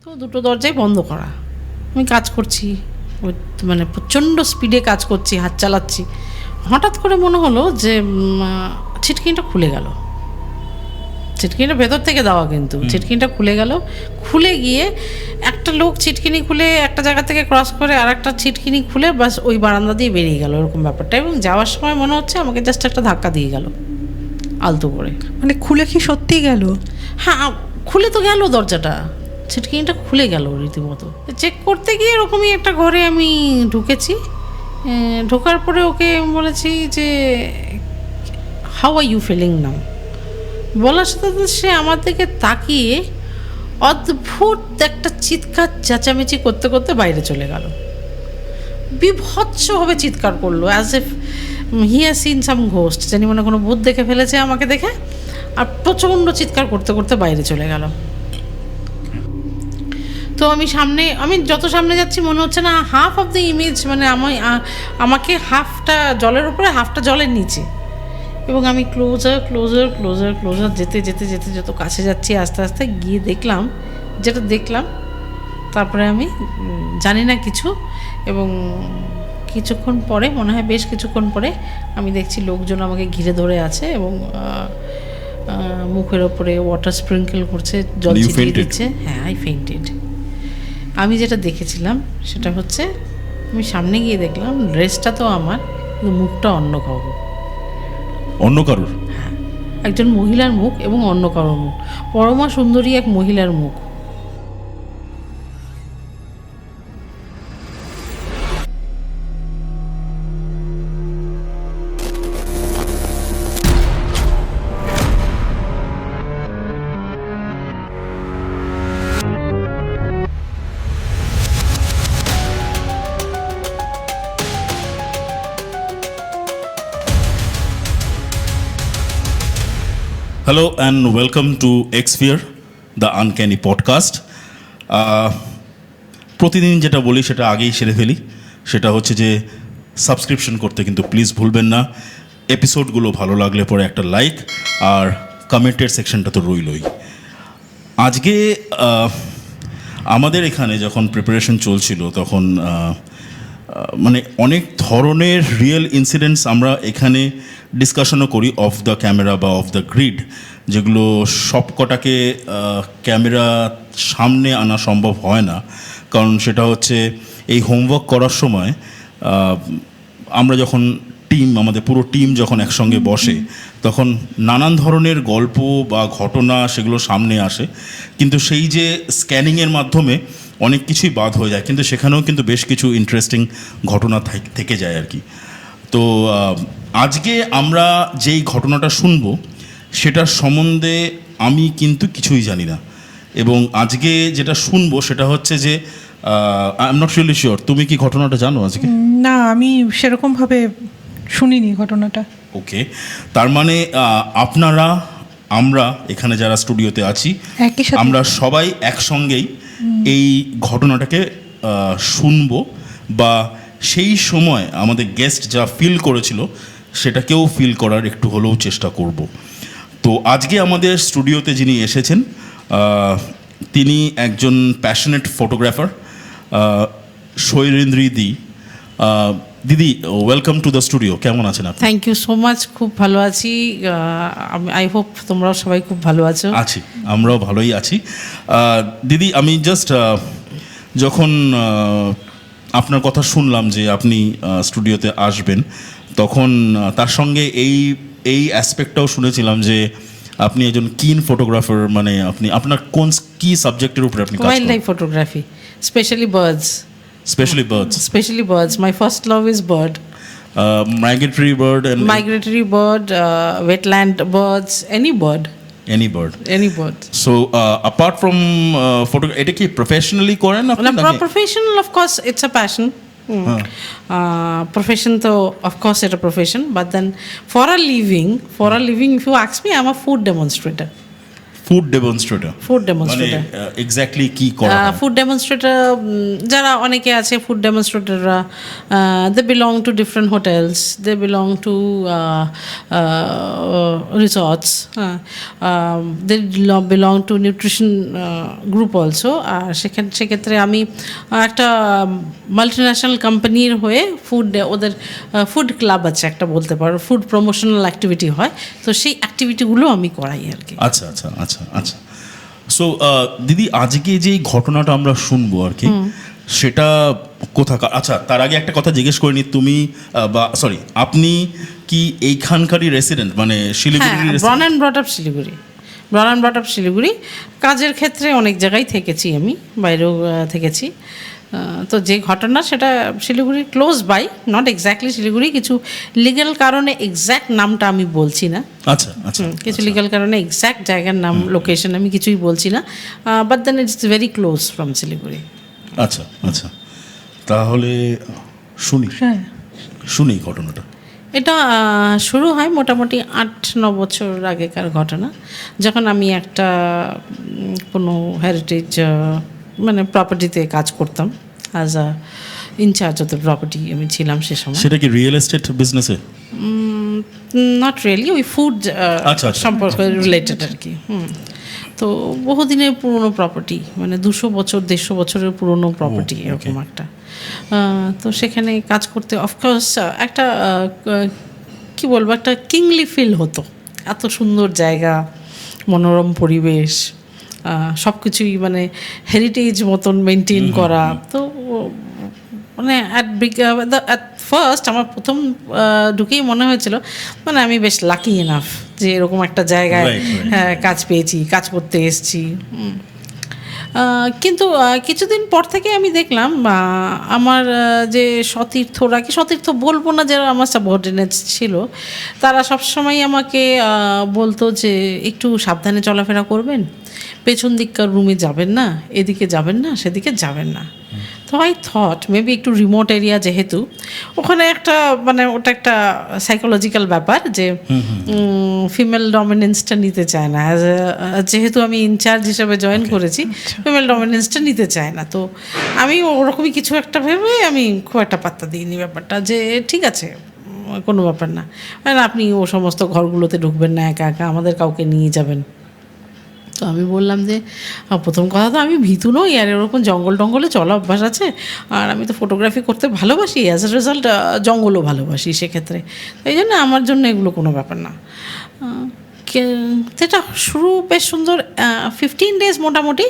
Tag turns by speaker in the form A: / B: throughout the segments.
A: তো দুটো দরজাই বন্ধ করা। আমি কাজ করছি, মানে প্রচণ্ড স্পিডে কাজ করছি, হাত চালাচ্ছি। হঠাৎ করে মনে হলো যে ছিটকিনিটা খুলে গেল। ছিটকিনিটা ভেতর থেকে দেওয়া, কিন্তু ছিটকিনিটা খুলে গেল। খুলে গিয়ে একটা লোক ছিটকিনি খুলে একটা জায়গা থেকে ক্রস করে আর একটা ছিটকিনি খুলে বাস ওই বারান্দা দিয়ে বেরিয়ে গেল, এরকম ব্যাপারটা। এবং যাওয়ার সময় মনে হচ্ছে আমাকে জাস্ট একটা ধাক্কা দিয়ে গেল আলতো করে।
B: মানে খুলে কি সত্যি গেল?
A: হ্যাঁ, খুলে তো গেল দরজাটা, ছিটকিনিটা খুলে গেল রীতিমতো। চেক করতে গিয়ে এরকমই একটা ঘরে আমি ঢুকেছি। ঢোকার পরে ওকে বলেছি যে how are you feeling now. বলার সাথে সাথে সে আমার দিকে তাকিয়ে অদ্ভুত একটা চিৎকার চেঁচামেচি করতে করতে বাইরে চলে গেল। বিভৎসভাবে চিৎকার করলো, as if he has seen some ghost, জানি মনে কোনো ভূত দেখে ফেলেছে আমাকে দেখে। আর প্রচণ্ড চিৎকার করতে করতে বাইরে চলে গেল। তো আমি যত সামনে যাচ্ছি মনে হচ্ছে না হাফ অফ দ্য ইমেজ, মানে আমাকে হাফটা জলের উপরে হাফটা জলের নিচে। এবং আমি ক্লোজার ক্লোজার ক্লোজার ক্লোজার যেতে যেতে যেতে যত কাছে যাচ্ছি আস্তে আস্তে গিয়ে যেটা দেখলাম তারপরে আমি জানি না কিছু। এবং কিছুক্ষণ পরে, মনে হয় বেশ কিছুক্ষণ পরে, আমি দেখছি লোকজন আমাকে ঘিরে ধরে আছে এবং মুখের ওপরে ওয়াটার স্প্রিঙ্কেল করছে, জল ছিটিয়ে দিচ্ছে। হ্যাঁ, আই ফেইন্টেড। আমি যেটা দেখেছিলাম সেটা হচ্ছে, আমি সামনে গিয়ে দেখলাম ড্রেসটা তো আমার, কিন্তু মুখটা অন্য কারোর। হ্যাঁ, একজন মহিলার মুখ এবং অন্য কারোর মুখ, পরমা সুন্দরী এক মহিলার মুখ।
C: Hello and welcome to Xsphere, the Uncanny Podcast. প্রতিদিন যেটা বলি সেটা আগেই সেরে ফেলি, সেটা হচ্ছে যে সাবস্ক্রিপশন করতে কিন্তু প্লিজ ভুলবেন না। এপিসোডগুলো ভালো লাগলে পরে একটা লাইক, আর কমেন্টের সেকশনটা তো রইলই। আজকে আমাদের এখানে যখন প্রিপারেশন চলছিল তখন মানে অনেক ধরনের রিয়েল ইনসিডেন্টস আমরা এখানে ডিসকাশনও করি অফ দ্য ক্যামেরা বা অফ দ্য গ্রিড, যেগুলো সবকটাকে ক্যামেরা সামনে আনা সম্ভব হয় না। কারণ সেটা হচ্ছে এই হোমওয়ার্ক করার সময় আমরা যখন আমাদের পুরো টিম যখন একসঙ্গে বসে তখন নানান ধরনের গল্প বা ঘটনা সেগুলো সামনে আসে, কিন্তু সেই যে স্ক্যানিংয়ের মাধ্যমে অনেক কিছুই বাদ হয়ে যায়, কিন্তু সেখানেও কিন্তু বেশ কিছু ইন্টারেস্টিং ঘটনা থেকে যায় আর কি। তো আজকে আমরা যেই ঘটনাটা শুনবো সেটার সম্বন্ধে আমি কিন্তু কিছুই জানি না, এবং আজকে যেটা শুনবো সেটা হচ্ছে যে I am not really sure, তুমি কি ঘটনাটা জানো আজকে?
B: না, আমি সেরকমভাবে শুনিনি ঘটনাটা।
C: ওকে, তার মানে আমরা এখানে যারা স্টুডিওতে আছি আমরা সবাই একসঙ্গেই এই ঘটনাটাকে শুনবো, বা সেই সময় আমাদের গেস্ট যা ফিল করেছিল সেটাকেও ফিল করার একটু হলেও চেষ্টা করব। তো আজকে আমাদের স্টুডিওতে যিনি এসেছেন তিনি একজন প্যাশনেট ফটোগ্রাফার, শৈলেন্দ্রী দিদি, ওয়েলকাম টু দ্য স্টুডিও। কেমন আছেন আপনি?
A: থ্যাংক ইউ সো মাচ, খুব ভালো আছি। আই হোপ তোমরাও সবাই খুব ভালো আছো।
C: আছি, আমরাও ভালোই আছি। দিদি, আমি জাস্ট যখন আপনার কথা শুনলাম যে আপনি স্টুডিওতে আসবেন, তখন তার সঙ্গে এই অ্যাসপেক্টটাও শুনেছিলাম যে আপনি একজন কিন ফটোগ্রাফার, মানে আপনার কি সাবজেক্টের উপরে আপনি কাজ করেন?
A: Wild life photography, specially birds. Especially birds. My first love is bird.
C: Migratory bird and
A: wetland birds, any bird.
C: So apart from photography, এটা কি প্রফেশনালি করেন আপনি?
A: Professional, of course, it's a passion. Profession though, of course it's a profession, but then for a living, if you ask me, I'm a food demonstrator.
C: Food demonstrator
A: food
C: মানে
A: demonstrator
C: exactly কি করা হয়?
A: Food demonstrator যারা অনেকে আছে food ডেমনস্ট্রেটররা, they belong to different hotels, they belong to resorts, they belong to nutrition group also. আর সেক্ষেত্রে আমি একটা মাল্টিন্যাশনাল কোম্পানির হয়ে ওদের ফুড ক্লাব আছে একটা, বলতে পারো ফুড প্রমোশনাল অ্যাক্টিভিটি হয়, তো সেই অ্যাক্টিভিটিগুলো আমি করাই আর কি।
C: আচ্ছা আচ্ছা আচ্ছা আচ্ছা। সো দিদি, আজকে যে ঘটনাটা আমরা শুনবো আর কি, সেটা কোথাকার? আচ্ছা, তার আগে একটা কথা জিজ্ঞেস করিনি, তুমি বা সরি, আপনি কি এইখানকারই রেসিডেন্ট, মানে শিলিগুড়ির resident?
A: Born and brought up Siliguri, born and brought up Siliguri. কাজের ক্ষেত্রে অনেক জায়গায় থেকেছি, আমি বাইরেও থেকেছি। তো যে ঘটনা সেটা Siliguri close by, not exactly Siliguri, কিছু লিগ্যাল কারণে এক্স্যাক্ট নামটা আমি বলছি না।
C: আচ্ছা আচ্ছা
A: কিছু লিগ্যাল কারণে এক্স্যাক্ট জায়গার নাম, লোকেশন আমি কিছুই বলছি না, but then it's very close from Siliguri.
C: আচ্ছা আচ্ছা, তাহলে শুনি
B: হ্যাঁ,
C: শুনি ঘটনাটা।
A: এটা শুরু হয় মোটামুটি 8-9 বছর আগেকার ঘটনা, যখন আমি একটা কোনো হেরিটেজ মানে প্রপার্টিতে কাজ করতাম, as a incharge of the property আমি ছিলাম সে সময়।
C: সেটা কি রিয়েল এস্টেট বিজনেসে?
A: নট রিয়েলি, ওই ফুড
C: আচ্ছা, আচ্ছা।
A: সম্পর্কে রিলেটেড আর কি। তো বহুদিনের পুরনো প্রপার্টি, মানে 200 বছর 150 বছরের পুরনো প্রপার্টি, এরকম একটা। তো সেখানে কাজ করতে অফকোর্স একটা কি বলবো, একটা কিংলি ফিল হতো। এত সুন্দর জায়গা, মনোরম পরিবেশ, সব কিছুই মানে হেরিটেজ মতন মেনটেন করা। তো মানে অ্যাট ফার্স্ট আমার প্রথম ঢুকেই মনে হয়েছিল মানে আমি বেশ লাকি এনাফ যে এরকম একটা জায়গায় কাজ পেয়েছি, কাজ করতে এসেছি। কিন্তু কিছুদিন পর থেকে আমি দেখলাম আমার যে সতীর্থরা, কি সতীর্থ বলবো না, যারা আমার সাবঅর্ডিনেটস ছিল, তারা সবসময় আমাকে বলতো যে একটু সাবধানে চলাফেরা করবেন, পেছন দিককার রুমে যাবেন না, এদিকে যাবেন না, সেদিকে যাবেন না। তো আই থট মেবি একটু রিমোট এরিয়া যেহেতু, ওখানে একটা মানে ওটা একটা সাইকোলজিক্যাল ব্যাপার যে ফিমেল ডমিনেন্সটা নিতে চায় না, যেহেতু আমি ইনচার্জ হিসেবে জয়েন করেছি, ফিমেল ডমিনেন্সটা নিতে চায় না। তো আমি ওরকমই কিছু একটা ভেবে আমি খুব একটা পাত্তা দিইনি ব্যাপারটা, যে ঠিক আছে কোনো ব্যাপার না, মানে আপনি ও সমস্ত ঘরগুলোতে ঢুকবেন না একা একা, আমাদের কাউকে নিয়ে যাবেন। তো আমি বললাম যে প্রথম কথা তো আমি ভীতু নই, আর এরকম জঙ্গলে চলা অভ্যাস আছে, আর আমি তো ফটোগ্রাফি করতে ভালোবাসি, অ্যাজ এ রেজাল্ট জঙ্গলও ভালোবাসি, সেক্ষেত্রে এই জন্য আমার জন্য এগুলো কোনো ব্যাপার না। সেটা শুরু বেশ সুন্দর, 15 ডেজ মোটামুটি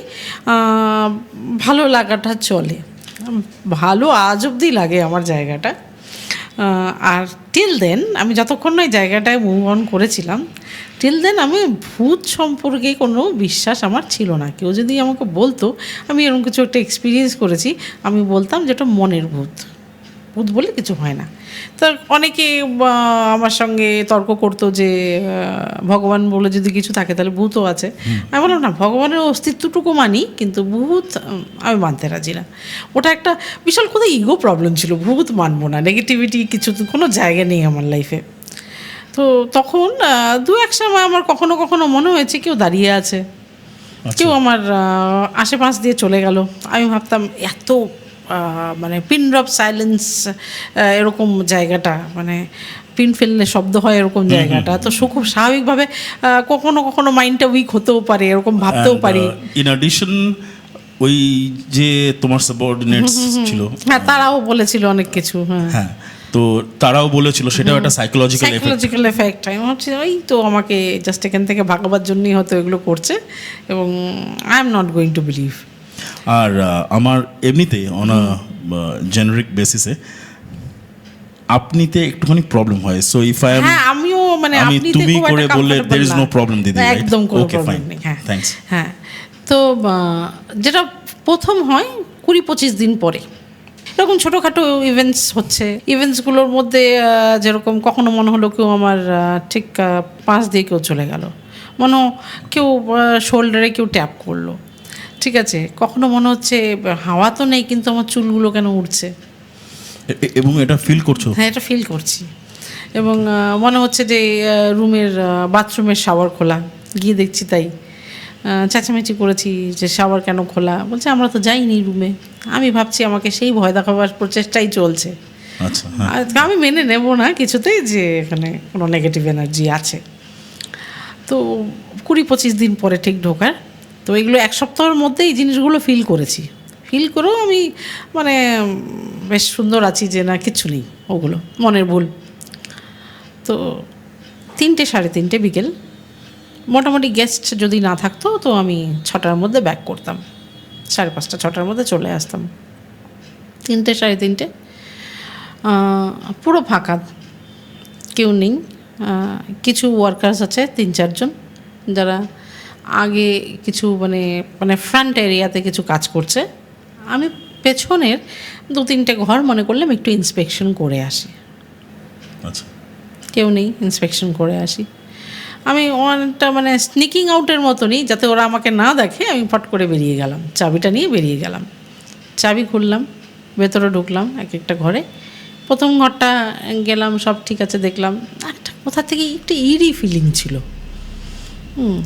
A: ভালো লাগাটা চলে, ভালো আজ অবধি লাগে আমার জায়গাটা। আর টিল দেন আমি যতক্ষণ না এই জায়গাটায় মুভ অন করেছিলাম, টিল দেন আমি ভূত সম্পর্কে কোনো বিশ্বাস আমার ছিল না। কেউ যদি আমাকে বলতো আমি এরকম কিছু একটা এক্সপিরিয়েন্স করেছি, আমি বলতাম যেটা মনের ভূত, ভূত বলে কিছু হয় না। তো অনেকে আমার সঙ্গে তর্ক করতো যে ভগবান বলে যদি কিছু থাকে তাহলে ভূতও আছে। আমি বললাম না, ভগবানের অস্তিত্বটুকু মানি, কিন্তু ভূত আমি মানতে রাজি না। ওটা একটা বিশাল কোথায় ইগো প্রবলেম ছিল, ভূত মানবো না, নেগেটিভিটি কিছু কোনো জায়গা নেই আমার লাইফে। তো তখন দু এক সময় আমার কখনো কখনো মনে হয়েছে কেউ দাঁড়িয়ে আছে, কেউ আমার আশেপাশ দিয়ে চলে গেল। আমি ভাবতাম এত মানে পিন ড্রপ সাইলেন্স, এরকম জায়গাটা, মানে পিন ফেললে শব্দ হয় এরকম জায়গাটা, তো খুব স্বাভাবিকভাবে কখনো কখনো মাইন্ডটা উইক হতেও পারে, এরকম ভাবতেও পারি।
C: ইন অ্যাডিশন ওই যে তোমার সাবঅর্ডিনেটস ছিল,
A: হ্যাঁ, তারাও বলেছিল অনেক কিছু।
C: হ্যাঁ, তো তারাও বলেছিল সেটাও একটা
A: সাইকোলজিক্যাল এফেক্ট। আমি ভাবছি ওই তো আমাকে জাস্ট এখান থেকে ভাগাবার জন্যই হয়তো এগুলো করছে, এবং I am not going to believe.
C: আর আমার এমনিতে অন আ জেনারিক বেসিসে আপনিতে একটুখানি প্রবলেম হয়, সো ইফ আই এম,
A: হ্যাঁ আমিও মানে
C: আমি
A: আপনিতে
C: তুমি
A: খুব
C: করে
A: একটা
C: বললে
A: comfortable
C: there is
A: না।
C: no problem দিদি,
A: একদম কোনো
C: ওকে
A: প্রবলেম
C: ফাইন,
A: নেই। হ্যাঁ
C: থ্যাঙ্কস।
A: হ্যাঁ, তো যেটা প্রথম হয় 20-25 দিন পরে এরকম ছোটোখাটো ইভেন্টস হচ্ছে। ইভেন্টসগুলোর মধ্যে যেরকম কখনো মনে হলো কেউ আমার ঠিক পাশ দিয়ে কেউ চলে গেল, মনে কেউ শোল্ডারে কেউ ট্যাপ করলো, ঠিক আছে, কখনো মনে হচ্ছে হাওয়া তো নেই কিন্তু আমার চুলগুলো কেন উঠছে,
C: এবং এটা ফিল করছো?
A: হ্যাঁ, এটা ফিল করছি। এবং মনে হচ্ছে যে রুমের বাথরুমের শাওয়ার খোলা, গিয়ে দেখছি তাই। চেঁচামেচি করেছি যে শাওয়ার কেন খোলা, বলছে আমরা তো যাইনি রুমে। আমি ভাবছি আমাকে সেই ভয় দেখাবার প্রচেষ্টাই চলছে।
C: আচ্ছা, হ্যাঁ।
A: আর আমি মেনে নেব না কিছুতেই যে এখানে কোনো নেগেটিভ এনার্জি আছে। তো 20-25 দিন পরে ঠিক ঢোকার, তো এগুলো 1 সপ্তাহের মধ্যে এই জিনিসগুলো ফিল করেছি। ফিল করেও আমি মানে বেশ সুন্দর আছি যে না কিচ্ছু নেই, ওগুলো মনের ভুল। তো 3টে 3:30 বিকেল, মোটামুটি গেস্ট যদি না থাকতো তো আমি 6টার মধ্যে ব্যাক করতাম, 5:30 6টার মধ্যে চলে আসতাম। 3টে 3:30 পুরো ফাঁকা, কেউ নেই। কিছু ওয়ার্কার্স আছে 3-4 জন, যারা আগে কিছু মানে ফ্রন্ট এরিয়াতে কিছু কাজ করছে। আমি পেছনের 2-3টে ঘর মনে করলাম একটু ইন্সপেকশন করে আসি।
C: আচ্ছা,
A: কেউ নেই, ইন্সপেকশন করে আসি। আমি অনেকটা মানে স্নিকিং আউটের মতনই, যাতে ওরা আমাকে না দেখে আমি ফট করে বেরিয়ে গেলাম, চাবিটা নিয়ে বেরিয়ে গেলাম। চাবি খুললাম, ভেতরে ঢুকলাম এক একটা ঘরে। প্রথম ঘরটা গেলাম, সব ঠিক আছে, দেখলাম একটা কোথা থেকে একটু ইরি ফিলিং ছিল।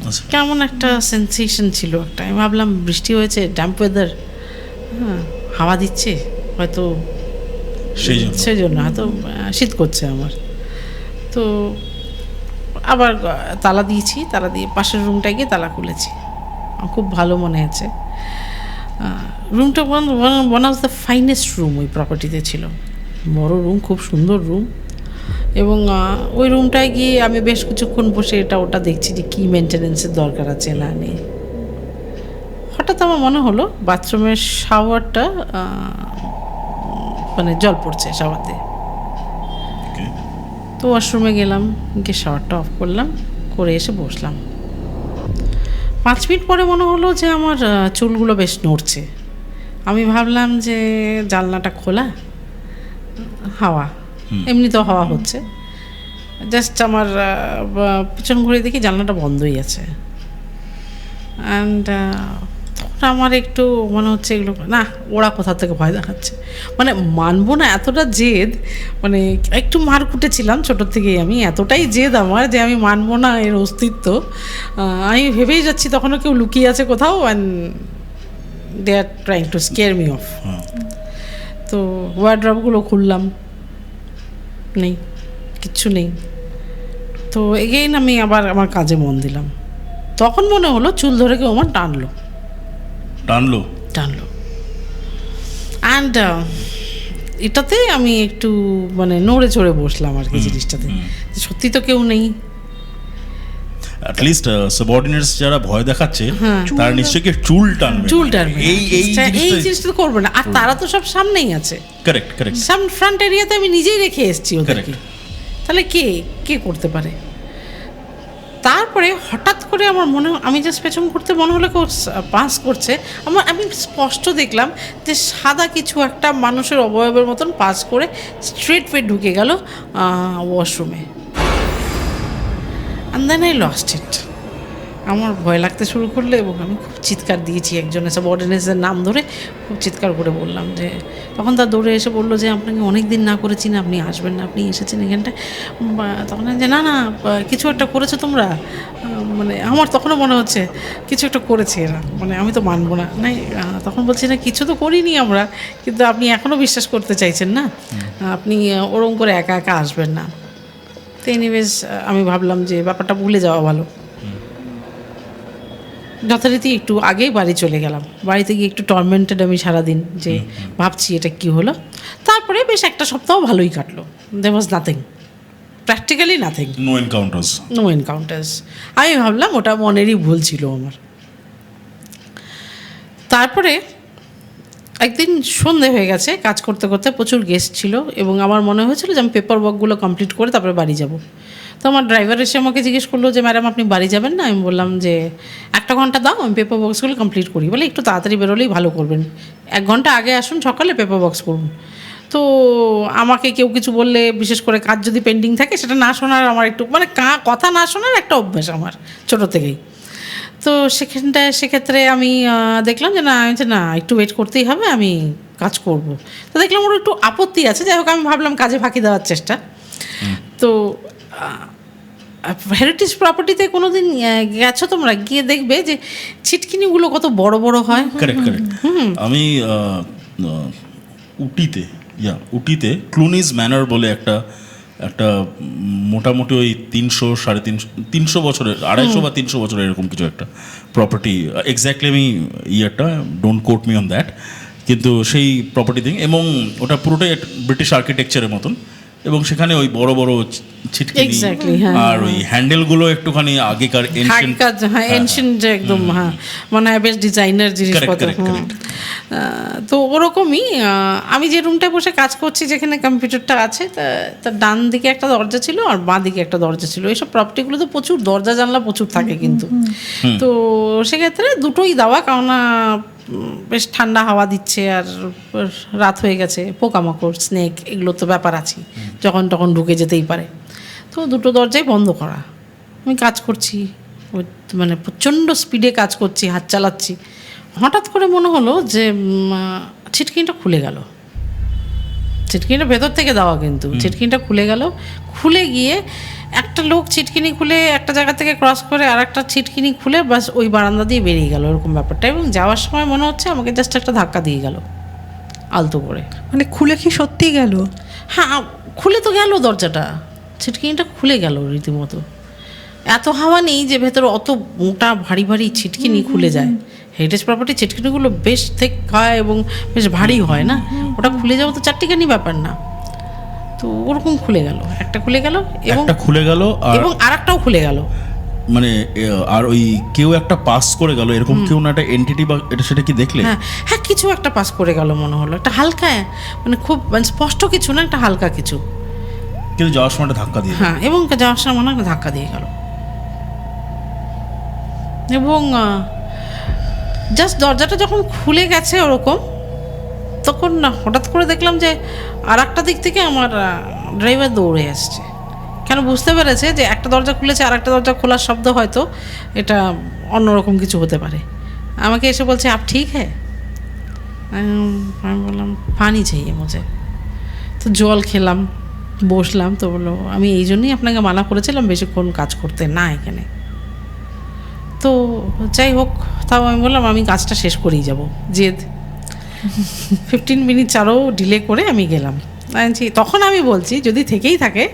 C: আচ্ছা।
A: কেমন একটা সেন্সেশন ছিল একটা। আমি ভাবলাম বৃষ্টি হয়েছে, ড্যাম্প ওয়েদার, হাওয়া দিচ্ছে হয়তো, সেই জন্য হয়তো শীত করছে আমার। তো আবার তালা দিয়েছি, তালা দিয়ে পাশের রুমটায় গিয়ে তালা খুলেছি। আমার খুব ভালো মনে আছে। রুমটা one of the finest room ওই প্রপার্টিতে ছিল। বড় রুম, খুব সুন্দর রুম। এবং ওই রুমটায় গিয়ে আমি বেশ কিছুক্ষণ বসে এটা ওটা দেখছি যে কী মেনটেনেন্সের দরকার আছে না নেই। হঠাৎ আমার মনে হলো বাথরুমের শাওয়ারটা মানে জল পড়ছে শাওয়ার দিয়ে। তো ওয়াশরুমে গেলাম, গিয়ে শাওয়ারটা অফ করলাম, করে এসে বসলাম। 5 মিনিট পরে মনে হলো যে আমার চুলগুলো বেশ নড়ছে। আমি ভাবলাম যে জানলাটা খোলা, হাওয়া, এমনি তো হাওয়া হচ্ছে। জাস্ট আমার পিছন ঘুরে দেখি জানলাটা বন্ধই আছে। অ্যান্ড আমার একটু মনে হচ্ছে এগুলো না, ওরা কোথা থেকে ভয় দেখাচ্ছে, মানে মানবো না, এতটা জেদ। মানে একটু মারকুটে ছিলাম ছোটোর থেকেই, আমি এতটাই জেদ আমার যে আমি মানবো না এর অস্তিত্ব। আমি ভেবেই যাচ্ছি তখনও কেউ লুকিয়ে আছে কোথাও, and they are trying to scare me off. তো ওয়ার্ড্রপগুলো খুললাম, নেই, কিচ্ছু নেই। তো এগেইন আমি আবার আমার কাজে মন দিলাম। তখন মনে হলো চুল ধরে কেউ আমার টানলো। অ্যান্ড এটাতে আমি একটু মানে নড়ে চড়ে বসলাম আর কি জিনিসটাতে, সত্যি তো কেউ নেই।
C: অ্যাটলিস্ট সাবঅর্ডিনেটস যারা ভয় দেখাচ্ছে তারা নিশ্চয়ই চুল টানবে,
A: এই জিনিসটা তো করবে না। আর তারা তো সব সামনেই আছে।
C: কারেক্ট
A: ফ্রন্ট এরিয়াতে আমি নিজেই রেখে এসেছি ওদেরকে, তাহলে কে করতে পারে? তারপরে হঠাৎ করে আমার আমি জাস্ট পেছন করতে মনে হলো কেউ পাস করছে। আমি স্পষ্ট দেখলাম যে সাদা কিছু একটা মানুষের অবয়বের মতন পাস করে স্ট্রেট ঢুকে গেল ওয়াশরুমে। And then I lost it. আমার ভয় লাগতে শুরু করলো এবং আমি খুব চিৎকার দিয়েছি, একজনের সাবঅর্ডিনেটসের নাম ধরে খুব চিৎকার করে বললাম যে, তখন তার দৌড়ে এসে বললো যে আপনাকে অনেক দিন না করেছি না, আপনি আসবেন না, আপনি এসেছেন এখানটায়। তখন যে না কিছু একটা করেছো তোমরা, মানে আমার তখনও মনে হচ্ছে কিছু একটা করেছে এরা, মানে আমি তো মানবো না। তখন বলছি না কিছু তো করিনি আমরা, কিন্তু আপনি এখনও বিশ্বাস করতে চাইছেন না, আপনি ওরম করে একা একা আসবেন না। তো এনিওয়েজ আমি ভাবলাম যে ব্যাপারটা ভুলে যাওয়া ভালো। যথারীতি একটু আগেই বাড়ি চলে গেলাম। বাড়িতে গিয়ে একটু টর্মেন্টেড আমি সারাদিন, যে ভাবছি এটা কি হলো। তারপরে বেশ একটা সপ্তাহ ভালোই কাটলো। There was nothing, practically nothing, no encounters. আমি ভাবলাম ওটা মনেরই ভুল ছিল আমার। তারপরে একদিন সন্ধে হয়ে গেছে, কাজ করতে করতে প্রচুর গেস্ট ছিল এবং আমার মনে হয়েছিল যে আমি পেপার ওয়ার্কগুলো কমপ্লিট করে তারপরে বাড়ি যাব। তো আমার ড্রাইভার এসে আমাকে জিজ্ঞেস করলো যে ম্যাডাম আপনি বাড়ি যাবেন না? আমি বললাম যে 1 ঘন্টা দাও, আমি পেপার বক্সগুলো কমপ্লিট করি। বলে একটু তাড়াতাড়ি বেরোলেই ভালো করবেন, 1 ঘন্টা আগে আসুন, সকালে পেপার বক্স করুন। তো আমাকে কেউ কিছু বললে, বিশেষ করে কাজ যদি পেন্ডিং থাকে, সেটা না শোনার আমার একটু মানে কথা না শোনার একটা অভ্যাস আমার ছোটো থেকেই। তো সেক্ষেত্রে আমি দেখলাম যে না একটু ওয়েট করতেই হবে, আমি কাজ করব। তো দেখলাম ওর একটু আপত্তি আছে। যাই হোক, আমি ভাবলাম কাজে ফাঁকি দেওয়ার চেষ্টা। তো হেরিটেজ প্রপার্টিতে কোনো দিন গেছো তোমরা, গিয়ে দেখবে যে ছিটকিনিগুলো কত বড় বড় হয়।
C: কারেক্ট আমি উটিতে ক্লুনিজ ম্যানর বলে একটা মোটামুটি ওই 300 বছরের 250 বা 300 বছরের এরকম কিছু একটা প্রপার্টি, এক্স্যাক্টলি আমি ইয়ারটা don't quote me on that, কিন্তু সেই প্রপার্টি থিং, এবং ওটা পুরোটাই ব্রিটিশ আর্কিটেকচারের মতন, এবং সেখানে ওই বড় বড় ছিটকিনি
A: Exactly, হ্যাঁ,
C: আর ওই হ্যান্ডেলগুলো একটুখানি আগেকার এনশিয়েন্ট,
A: হ্যাঁ এনশিয়েন্ট একদম, হ্যাঁ মনে হয় বেশ ডিজাইনার জিনিসপত্র।
C: correct.
A: তো ওরকমই আমি যে রুমটায় বসে কাজ করছি, যেখানে কম্পিউটারটা আছে, তার ডান দিকে একটা দরজা ছিল আর বাঁ দিকে একটা দরজা ছিল। এইসব প্রপার্টিগুলো তো প্রচুর দরজা জানলা প্রচুর থাকে, কিন্তু তো সেক্ষেত্রে দুটোই দেওয়া, কারণ বেশ ঠান্ডা হাওয়া দিচ্ছে আর রাত হয়ে গেছে, পোকামাকড় স্নেক এগুলো তো ব্যাপার আছে, যখন তখন ঢুকে যেতেই পারে। তো দুটো দরজাই বন্ধ করা। আমি কাজ করছি, মানে প্রচণ্ড স্পিডে কাজ করছি, হাত চালাচ্ছি। হঠাৎ করে মনে হলো যে ছিটকিনিটা খুলে গেল। ছিটকিনিটা ভেতর থেকে দেওয়া, কিন্তু ছিটকিনিটা খুলে গেল। খুলে গিয়ে একটা লোক ছিটকিনি খুলে একটা জায়গা থেকে ক্রস করে আর একটা ছিটকিনি খুলে বাস ওই বারান্দা দিয়ে বেরিয়ে গেল, এরকম ব্যাপারটা। এবং যাওয়ার সময় মনে হচ্ছে আমাকে জাস্ট একটা ধাক্কা দিয়ে গেল আলতো করে।
B: মানে খুলে কি সত্যি গেল?
A: হ্যাঁ, খুলে তো গেল দরজাটা, ছিটকিনিটা খুলে গেল রীতিমতো। এত হাওয়া নেই যে ভেতরে অত মোটা ভারী ভারী ছিটকিনি খুলে যায়। হেরিটেজ প্রপার্টি ছিটকিনিগুলো বেশ থেক হয় এবং বেশ ভারী হয় না, ওটা খুলে যাওয়া তো চারটিখানি ব্যাপার না। তো ওরকম খুলে গেল, একটা খুলে গেল এবং
C: একটা খুলে গেল
A: আর একটাও খুলে গেল।
C: মানে আর ওই কেউ একটা পাস করে গেল, এরকম কেউ না একটা এন্টিটি বা এটা সেটা কি দেখলে?
A: হ্যাঁ কিছু একটা পাস করে গেল মনে হলো, একটা হালকা, মানে খুব মানে স্পষ্ট কিছু না, একটা হালকা কিছু,
C: কিন্তু যাওয়ার সময় একটা ধাক্কা দিয়ে।
A: হ্যাঁ, এবং যাওয়ার সময় মনে হয় একটা ধাক্কা দিয়ে গেল। এবং জাস্ট দরজাটা যখন খুলে গেছে ওরকম, তখন না হঠাৎ করে দেখলাম যে আর একটা দিক থেকে আমার ড্রাইভার দৌড়ে আসছে। কেন বুঝতে পেরেছে যে একটা দরজা খুলেছে, আর একটা দরজা খোলার শব্দ হয়তো এটা অন্যরকম কিছু হতে পারে। আমাকে এসে বলছে আপ ঠিক হ্যাঁ? আমি বললাম পানি চাইয়ে মুঝে। তো জল খেলাম, বসলাম। তো বললো আমি এই জন্যই আপনাকে মানা করেছিলাম বেশিক্ষণ কাজ করতে না এখানে। তো যাই হোক, তাও আমি বললাম আমি কাজটা শেষ করেই যাব, জেদ। 15 মিনিট আরও ডিলে করে আমি গেলাম। তখন আমি বলছি যদি থেকেই থাকে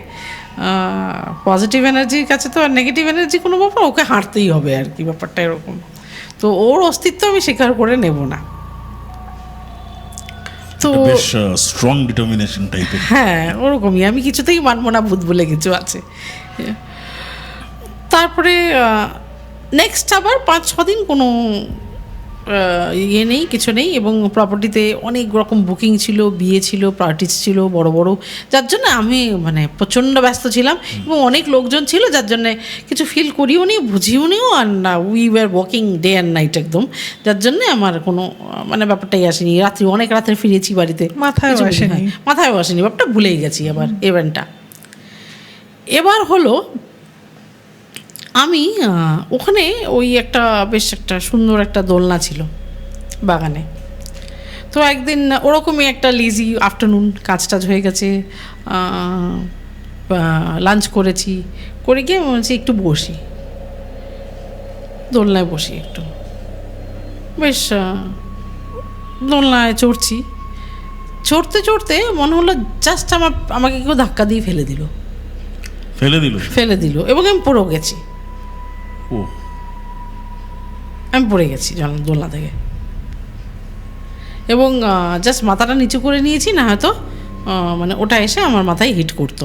A: পজিটিভ এনার্জির কাছে তো আর নেগেটিভ এনার্জি কোনো ব্যাপার, ওকে হাঁটতেই হবে আর কি, ব্যাপারটা এরকম। তো ওর অস্তিত্ব আমি স্বীকার করে নেব না। তো
C: বেশ স্ট্রং ডিটারমিনেশন টাইপের।
A: হ্যাঁ ওরকমই, আমি কিছুতেই মানব না, ভূত বলে কিছু আছে। তারপরে নেক্সট আবার 5-6 দিন কোনো ইয়ে নেই, কিছু নেই। এবং প্রপার্টিতে অনেক রকম বুকিং ছিল, বিয়ে ছিল, পার্টিস ছিল বড় বড়, যার জন্য আমি মানে প্রচণ্ড ব্যস্ত ছিলাম। এবং অনেক লোকজন ছিল, যার জন্যে কিছু ফিল করিও নি, বুঝিও নিও, আর না we were working day and night একদম, যার জন্যে আমার কোনো মানে ব্যাপারটাই আসেনি। অনেক রাত্রে ফিরেছি বাড়িতে,
B: মাথায় আসেনি,
A: মাথায়ও আসেনি, ব্যাপারটা ভুলেই গেছি আবার ইভেন্টটা। এবার হলো আমি ওখানে ওই একটা বেশ একটা সুন্দর একটা দোলনা ছিল বাগানে। তো একদিন ওরকমই একটা লেজি আফটারনুন, কাজ টাজ হয়ে গেছে, লাঞ্চ করেছি, করে গিয়ে বলছি একটু বসি, দোলনায় বসি একটু। বেশ দোলনায় চড়ছি, চড়তে চড়তে মনে হলো জাস্ট আমাকে কেউ ধাক্কা দিয়ে ফেলে দিল এবং আমি পড়েও গেছি। আমি পড়ে গেছি দোলনা থেকে, এবং জাস্ট মাথাটা নিচু করে নিয়েছি, না হয়তো মানে ওটা এসে আমার মাথায় হিট করতো।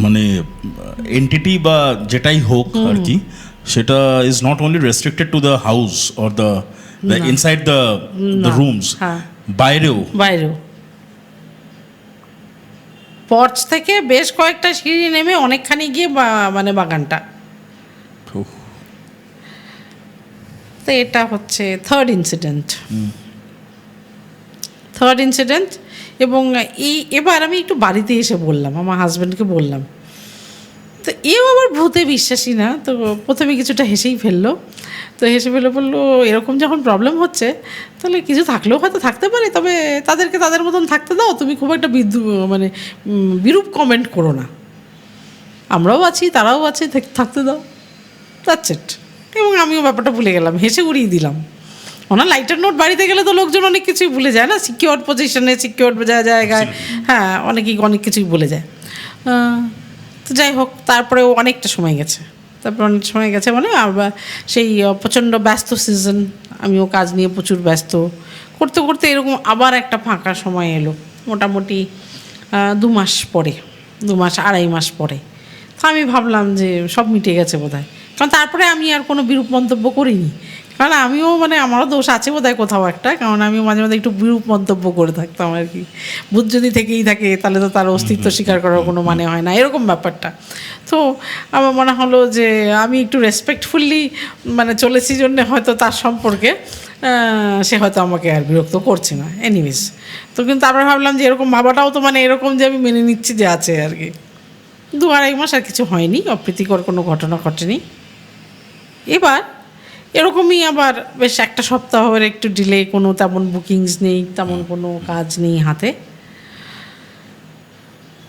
C: মানে এন্টিটি বা যেটাই হোক আর কি, সেটা is not only restricted to the house or the inside the rooms, বাইরেও পর্চ থেকে বেশ কয়েকটা সিঁড়ি নেমে অনেকখানি গিয়ে মানে বাগানটা। তো এটা হচ্ছে থার্ড ইনসিডেন্ট। এবং এবার আমি একটু বাড়িতে এসে বললাম, আমার হাজব্যান্ডকে বললাম। তো এও আবার ভূতে বিশ্বাসী না, তো প্রথমে কিছুটা হেসেই ফেললো।
A: তো হেসে ফেলে বললো এরকম যখন প্রবলেম হচ্ছে তাহলে কিছু থাকলেও হয়তো থাকতে পারে, তবে তাদেরকে তাদের মতন থাকতে দাও, তুমি খুব একটা মানে বিরূপ কমেন্ট করো না, আমরাও আছি তারাও আছে, থাকতে দাও, দ্যাটস ইট। এবং আমিও ব্যাপারটা ভুলে গেলাম, হেসে উড়িয়ে দিলাম। ওনার লাইটার নোট বাড়িতে গেলে তো লোকজন অনেক কিছুই ভুলে যায় না, সিকিওর পজিশনে, সিকিওর জায়গায়, হ্যাঁ অনেকেই অনেক কিছুই ভুলে যায়। তো যাই হোক, তারপরেও অনেকটা সময় গেছে, মানে আবার সেই প্রচণ্ড ব্যস্ত সিজন, আমিও কাজ নিয়ে প্রচুর ব্যস্ত করতে করতে এরকম আবার একটা ফাঁকা সময় এলো, মোটামুটি 2 মাস পরে, 2-2.5 মাস পরে। তো আমি ভাবলাম যে সব মিটে গেছে বোধহয়, কারণ তারপরে আমি আর কোনো বিরূপ মন্তব্য করিনি, কারণ আমিও মানে আমারও দোষ আছে বোধহয় কোথাও একটা, কারণ আমিও মাঝে মাঝে একটু বিরূপ মন্তব্য করে থাকতাম আর কি। ভূত যদি থেকেই থাকে তাহলে তো তার অস্তিত্ব স্বীকার করার কোনো মানে হয় না, এরকম ব্যাপারটা। তো আমার মনে হলো যে আমি একটু রেসপেক্টফুলি মানে চলেছি জন্যে হয়তো তার সম্পর্কে সে হয়তো আমাকে আর বিরক্ত করছে না, এনিওয়েজ। তো কিন্তু তারপরে ভাবলাম যে এরকম ভাবাটাও তো মানে এরকম যে আমি মেনে নিচ্ছি যে আছে আর কি। 2-2.5 মাস আর কিছু হয়নি, অপ্রীতিকর কোনো ঘটনা ঘটেনি। এবার এরকমই আবার বেশ 1 সপ্তাহের একটু ডিলে, কোনো তেমন বুকিংস নেই, তেমন কোনো কাজ নেই হাতে।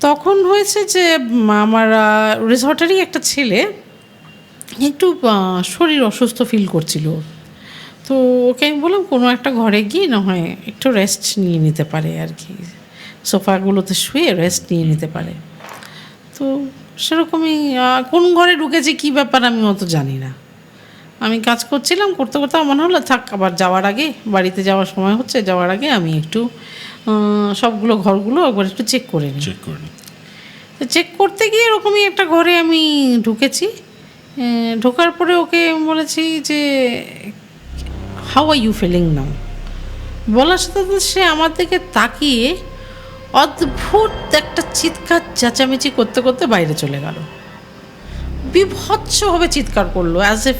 A: তখন হয়েছে যে আমার রিসর্টেরই একটা ছেলে একটু শরীর অসুস্থ ফিল করছিল, তো ওকে আমি বললাম কোনো একটা ঘরে গিয়ে না হয় একটু রেস্ট নিয়ে নিতে পারে আর কি, সোফাগুলোতে শুয়ে রেস্ট নিয়ে নিতে পারে। তো সেরকমই কোন ঘরে ঢুকেছে কী ব্যাপার আমি অত জানি না, আমি কাজ করছিলাম, করতে করতে আমার মনে হলো থাক, আবার যাওয়ার আগে, বাড়িতে যাওয়ার সময় হচ্ছে, যাওয়ার আগে আমি একটু সবগুলো ঘরগুলো একবার একটু চেক করে নিই। তো চেক করতে গিয়ে এরকমই একটা ঘরে আমি ঢুকেছি, ঢোকার পরে ওকে বলেছি যে how are you feeling now, বলার সাথে সাথে সে আমার দিকে তাকিয়ে অদ্ভুত একটা চিৎকার চেঁচামেচি করতে করতে বাইরে চলে গেল, বিভৎসভাবে চিৎকার করলো, as if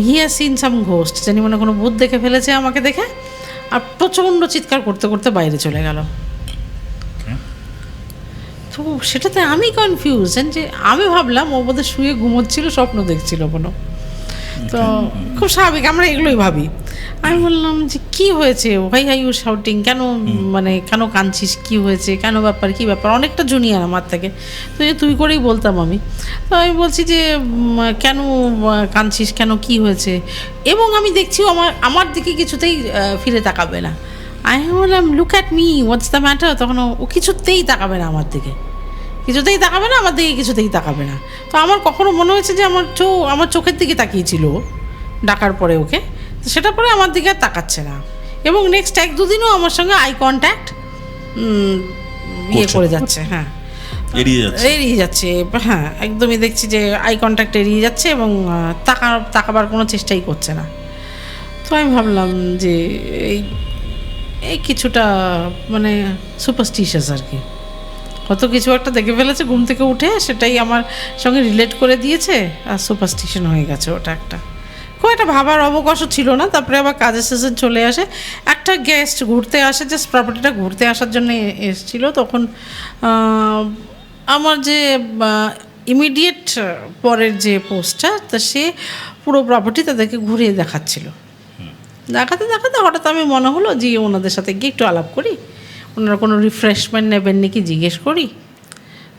A: he has seen some ghost, জানি মনে কোনো ভূত দেখে ফেলেছে আমাকে দেখে, আর প্রচণ্ড চিৎকার করতে করতে বাইরে চলে গেল। তো সেটাতে আমি কনফিউজ, যে আমি ভাবলাম ও বোধহয় শুয়ে ঘুমোচ্ছিল, স্বপ্ন দেখছিল কোনো, তো খুব স্বাভাবিক, আমরা এগুলোই ভাবি। আমি বললাম যে কী হয়েছে, হোয়াই আর ইউ শাউটিং, কেন মানে কেন কাঁদছিস, কী হয়েছে, কেন ব্যাপার, কী ব্যাপার, অনেকটা জুনিয়র আমার থেকে, তো তুই করেই বলতাম আমি। তো আমি বলছি যে কেন কাঁদছিস, কেন কী হয়েছে, এবং আমি দেখছি আমার দিকে কিছুতেই ফিরে তাকাবে না। আমি বললাম look at me, what's the matter, তখন ও কিছুতেই তাকাবে না আমার দিকে, কিছুতেই তাকাবে না আমার দিকে, কিছুতেই তাকাবে না। তো আমার কখনো মনে হয়েছে যে আমার চোখের দিকে তাকিয়েছিল ডাকার পরে ওকে, তো সেটা পরে আমার দিকে আর তাকাচ্ছে না, এবং নেক্সট 1-2 দিনও আমার সঙ্গে আই কন্ট্যাক্ট করে যাচ্ছে, হ্যাঁ এড়িয়ে যাচ্ছে, হ্যাঁ একদমই দেখছি যে আই কন্ট্যাক্ট এড়িয়ে যাচ্ছে, এবং তাকাবার কোনো চেষ্টাই করছে না। তো আমি ভাবলাম যে এই কিছুটা মানে সুপারস্টিশিয়াস আর কি, কত কিছু একটা দেখে ফেলেছে ঘুম থেকে উঠে, সেটাই আমার সঙ্গে রিলেট করে দিয়েছে, আর সুপারস্টিশন হয়ে গেছে ওটা। খুব একটা ভাবার অবকাশও ছিল না। তারপরে আবার কাজের সিজন চলে আসে, একটা গেস্ট ঘুরতে আসে, জাস্ট প্রপার্টিটা ঘুরতে আসার জন্য এসেছিল। তখন আমার যে ইমিডিয়েট পরের যে পোস্টটা, তা সে পুরো প্রপার্টি তাদেরকে ঘুরিয়ে দেখাচ্ছিল। দেখাতে হঠাৎ আমি মনে হলো যে ওনাদের সাথে গিয়ে একটু আলাপ করি, ওনারা কোনো রিফ্রেশমেন্ট নেবেন নাকি জিজ্ঞেস করি।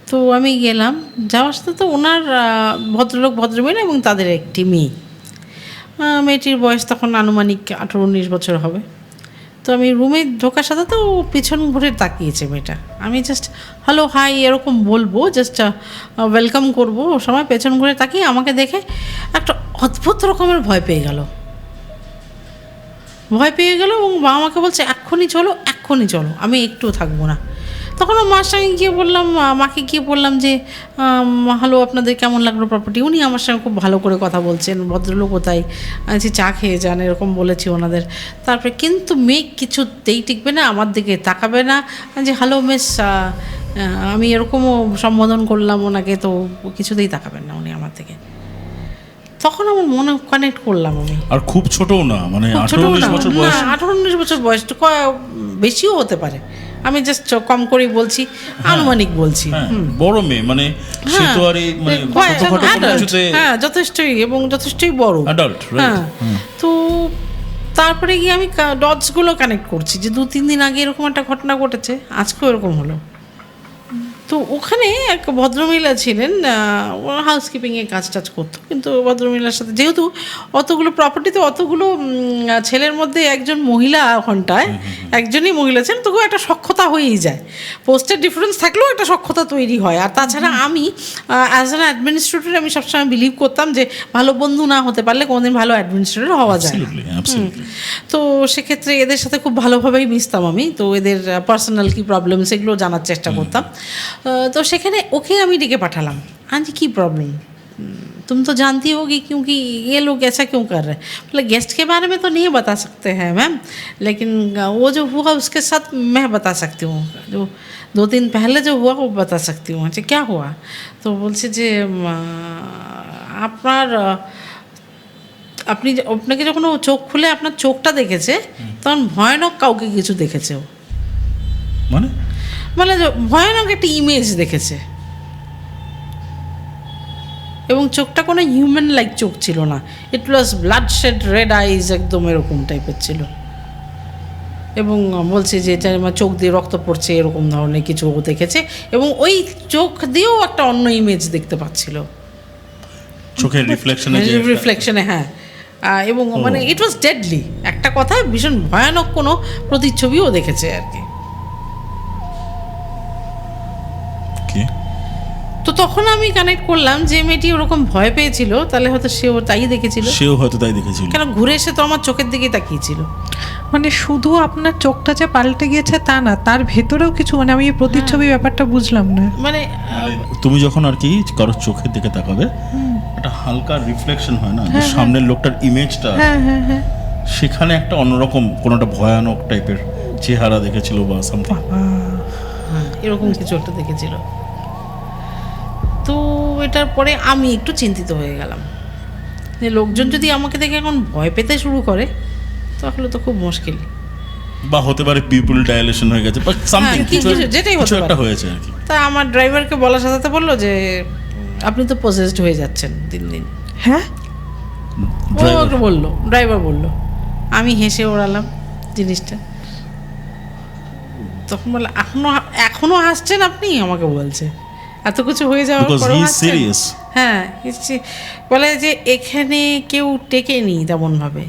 A: তো আমি গেলাম, যাওয়ার সাথে তো ওনার ভদ্রলোক ভদ্রমহিলা এবং তাদের একটি মেয়ে, মেয়েটির বয়স তখন আনুমানিক 18-19 বছর হবে। তো আমি রুমে ঢোকার সাথে তো পিছন ঘুরে তাকিয়েছে মেয়েটা। আমি জাস্ট হ্যালো হাই এরকম বলবো, জাস্ট ওয়েলকাম করবো, ও সময় পেছন ঘুরে তাকিয়ে আমাকে দেখে একটা অদ্ভুত রকমের ভয় পেয়ে গেল এবং আমাকে বলছে এক্ষুনি চলো, আমি একটুও থাকবো না। তখন মার সঙ্গে গিয়ে বললাম, মাকে গিয়ে বললাম যে হ্যালো আপনাদের কেমন লাগলো প্রপার্টি। উনি আমার সঙ্গে খুব ভালো করে কথা বলছেন, ভদ্রলোক কোথায় যে চা খেয়ে যান এরকম বলেছি ওনাদের। তারপরে কিন্তু মেয়ে কিছুতেই টিকবে না, আমার দিকে তাকাবে না, যে হ্যালো মিস, আমি এরকমও সম্বোধন করলাম ওনাকে, তো কিছুতেই তাকাবেন না উনি আমার দিকে। তখন আমার মনে কানেক্ট করলাম আমি,
C: আর খুব ছোটও না, মানে 18-19 বছর বয়স,
A: 18-19 বছর বয়স, বেশিও হতে পারে, আমি জাস্ট কম করেই বলছি, আনুমানিক বলছি।
C: হ্যাঁ, বড় মেয়ে মানে সে তো আর এই মানে ছোটখাটো কোনো কিছুতে
A: হ্যাঁ যথেষ্টই, এবং যথেষ্টই বড়
C: অ্যাডাল্ট,
A: হ্যাঁ।
C: রাইট?
A: তো তারপরে গিয়ে আমি ডটসগুলো কানেক্ট করছি যে 2-3 দিন আগে এরকম একটা ঘটনা ঘটেছে, আজকেও এরকম হলো। তো ওখানে এক ভদ্রমহিলা ছিলেন, ওরা হাউসকিপিংয়ে কাজ টাজ করতো, কিন্তু ভদ্রমহিলার সাথে যেহেতু অতগুলো প্রপার্টিতে অতগুলো ছেলের মধ্যে একজন মহিলা ঘন্টায় একজনই মহিলা ছিলেন, তবুও একটা সখ্যতা হয়েই যায়। পোস্টের ডিফারেন্স থাকলেও একটা সখ্যতা তৈরি হয়। আর তাছাড়া আমি অ্যাজ অ্যান অ্যাডমিনিস্ট্রেটর আমি সবসময় বিলিভ করতাম যে ভালো বন্ধু না হতে পারলে কোনোদিন ভালো অ্যাডমিনিস্ট্রেটর হওয়া যায় না।
C: Absolutely, absolutely.
A: তো সেক্ষেত্রে এদের সাথে খুব ভালোভাবেই মিশতাম আমি, তো এদের পার্সোনাল কী প্রবলেম সেগুলো জানার চেষ্টা করতাম। তো সেখানে ওকে আমি ডেকে পাঠালাম, हाँ जी की प्रॉब्लम, तुम तो जानती होगी क्योंकि ये लोग ऐसा क्यों कर रहे हैं। बोले गेस्ट के बारे में तो नहीं बता सकते हैं मैम, लेकिन वो जो हुआ उसके साथ मैं बता सकती हूँ, जो 2 दिन पहले जो हुआ वो बता सकती हूँ। अच्छा क्या हुआ? तो বলছে যে আপনার আপনাকে যখন ও চোখ খুলে আপনার চোখটা দেখেছে তখন ভয়ানক কাউকে কিছু দেখেছে ও, মানে ভয়ানক একটা ইমেজ দেখেছে, এবং চোখটা কোনো হিউম্যান লাইক চোখ ছিল না, ইট ওয়াজ ব্লাড শেড রেড আইজ, একদম এরকম টাইপের ছিল। এবং বলছে যে এটা আমার চোখ দিয়ে রক্ত পড়ছে, এরকম ধরনের কিছু ও দেখেছে, এবং ওই চোখ দিয়েও একটা অন্য ইমেজ দেখতে পাচ্ছিল,
C: চোখের
A: রিফ্লেকশনে। হ্যাঁ, এবং মানে ইট ওয়াজ ডেডলি, একটা কথা ভীষণ ভয়ানক কোনো প্রতিচ্ছবিও দেখেছে আর কি। তো তখন আমি কানেক্ট করলাম যে মেয়েটি ওরকম ভয় পেয়েছিল, তাহলে হয়তো সেও তাই দেখেছিল, কেন ঘুরে এসে তো আমার চোখের দিকেই তাকিয়েছিল।
B: মানে শুধু আপনার চোখটা যে পাল্টে গিয়েছে তা না, তার ভেতরেও কিছু, মানে আমি এই প্রতিচ্ছবি ব্যাপারটা বুঝলাম না।
A: মানে
C: তুমি যখন আর কি কারোর চোখের দিকে তাকাবে, একটা হালকা রিফ্লেকশন হয় না, যে সামনের লোকটার ইমেজটা, সেখানে একটা অন্যরকম কোনো একটা ভয়ানক টাইপের চেহারা দেখেছিল বা সামথিং,
A: এরকম কিছু একটা দেখেছিল। তো এটার পরে আমি একটু চিন্তিত হয়ে গেলাম যে লোকজন যদি আমাকে দেখে এখন ভয় পেতে শুরু করে তাহলে তো খুব মুশকিল,
C: বা হতে পারে পিপল ডাইলেশন হয়ে গেছে বা সামথিং,
A: যেটাই হতে পারে
C: হয়েছে আর কি।
A: তা আমার ড্রাইভারকে বলার সাথে সাথে বললো যে আপনি তো পজেসড হয়ে যাচ্ছেন দিন দিন।
B: হ্যাঁ,
A: ও একটু বললো, ড্রাইভার বললো, আমি হেসে ওড়ালাম জিনিসটা। তখন বললো এখনো হাসছেন আপনি, আমাকে বলছে এত কিছু হয়ে যাওয়ার পরেও হাসছেন। হ্যাঁ, বলে যে এখানে কেউ টেকেনি তেমনভাবে,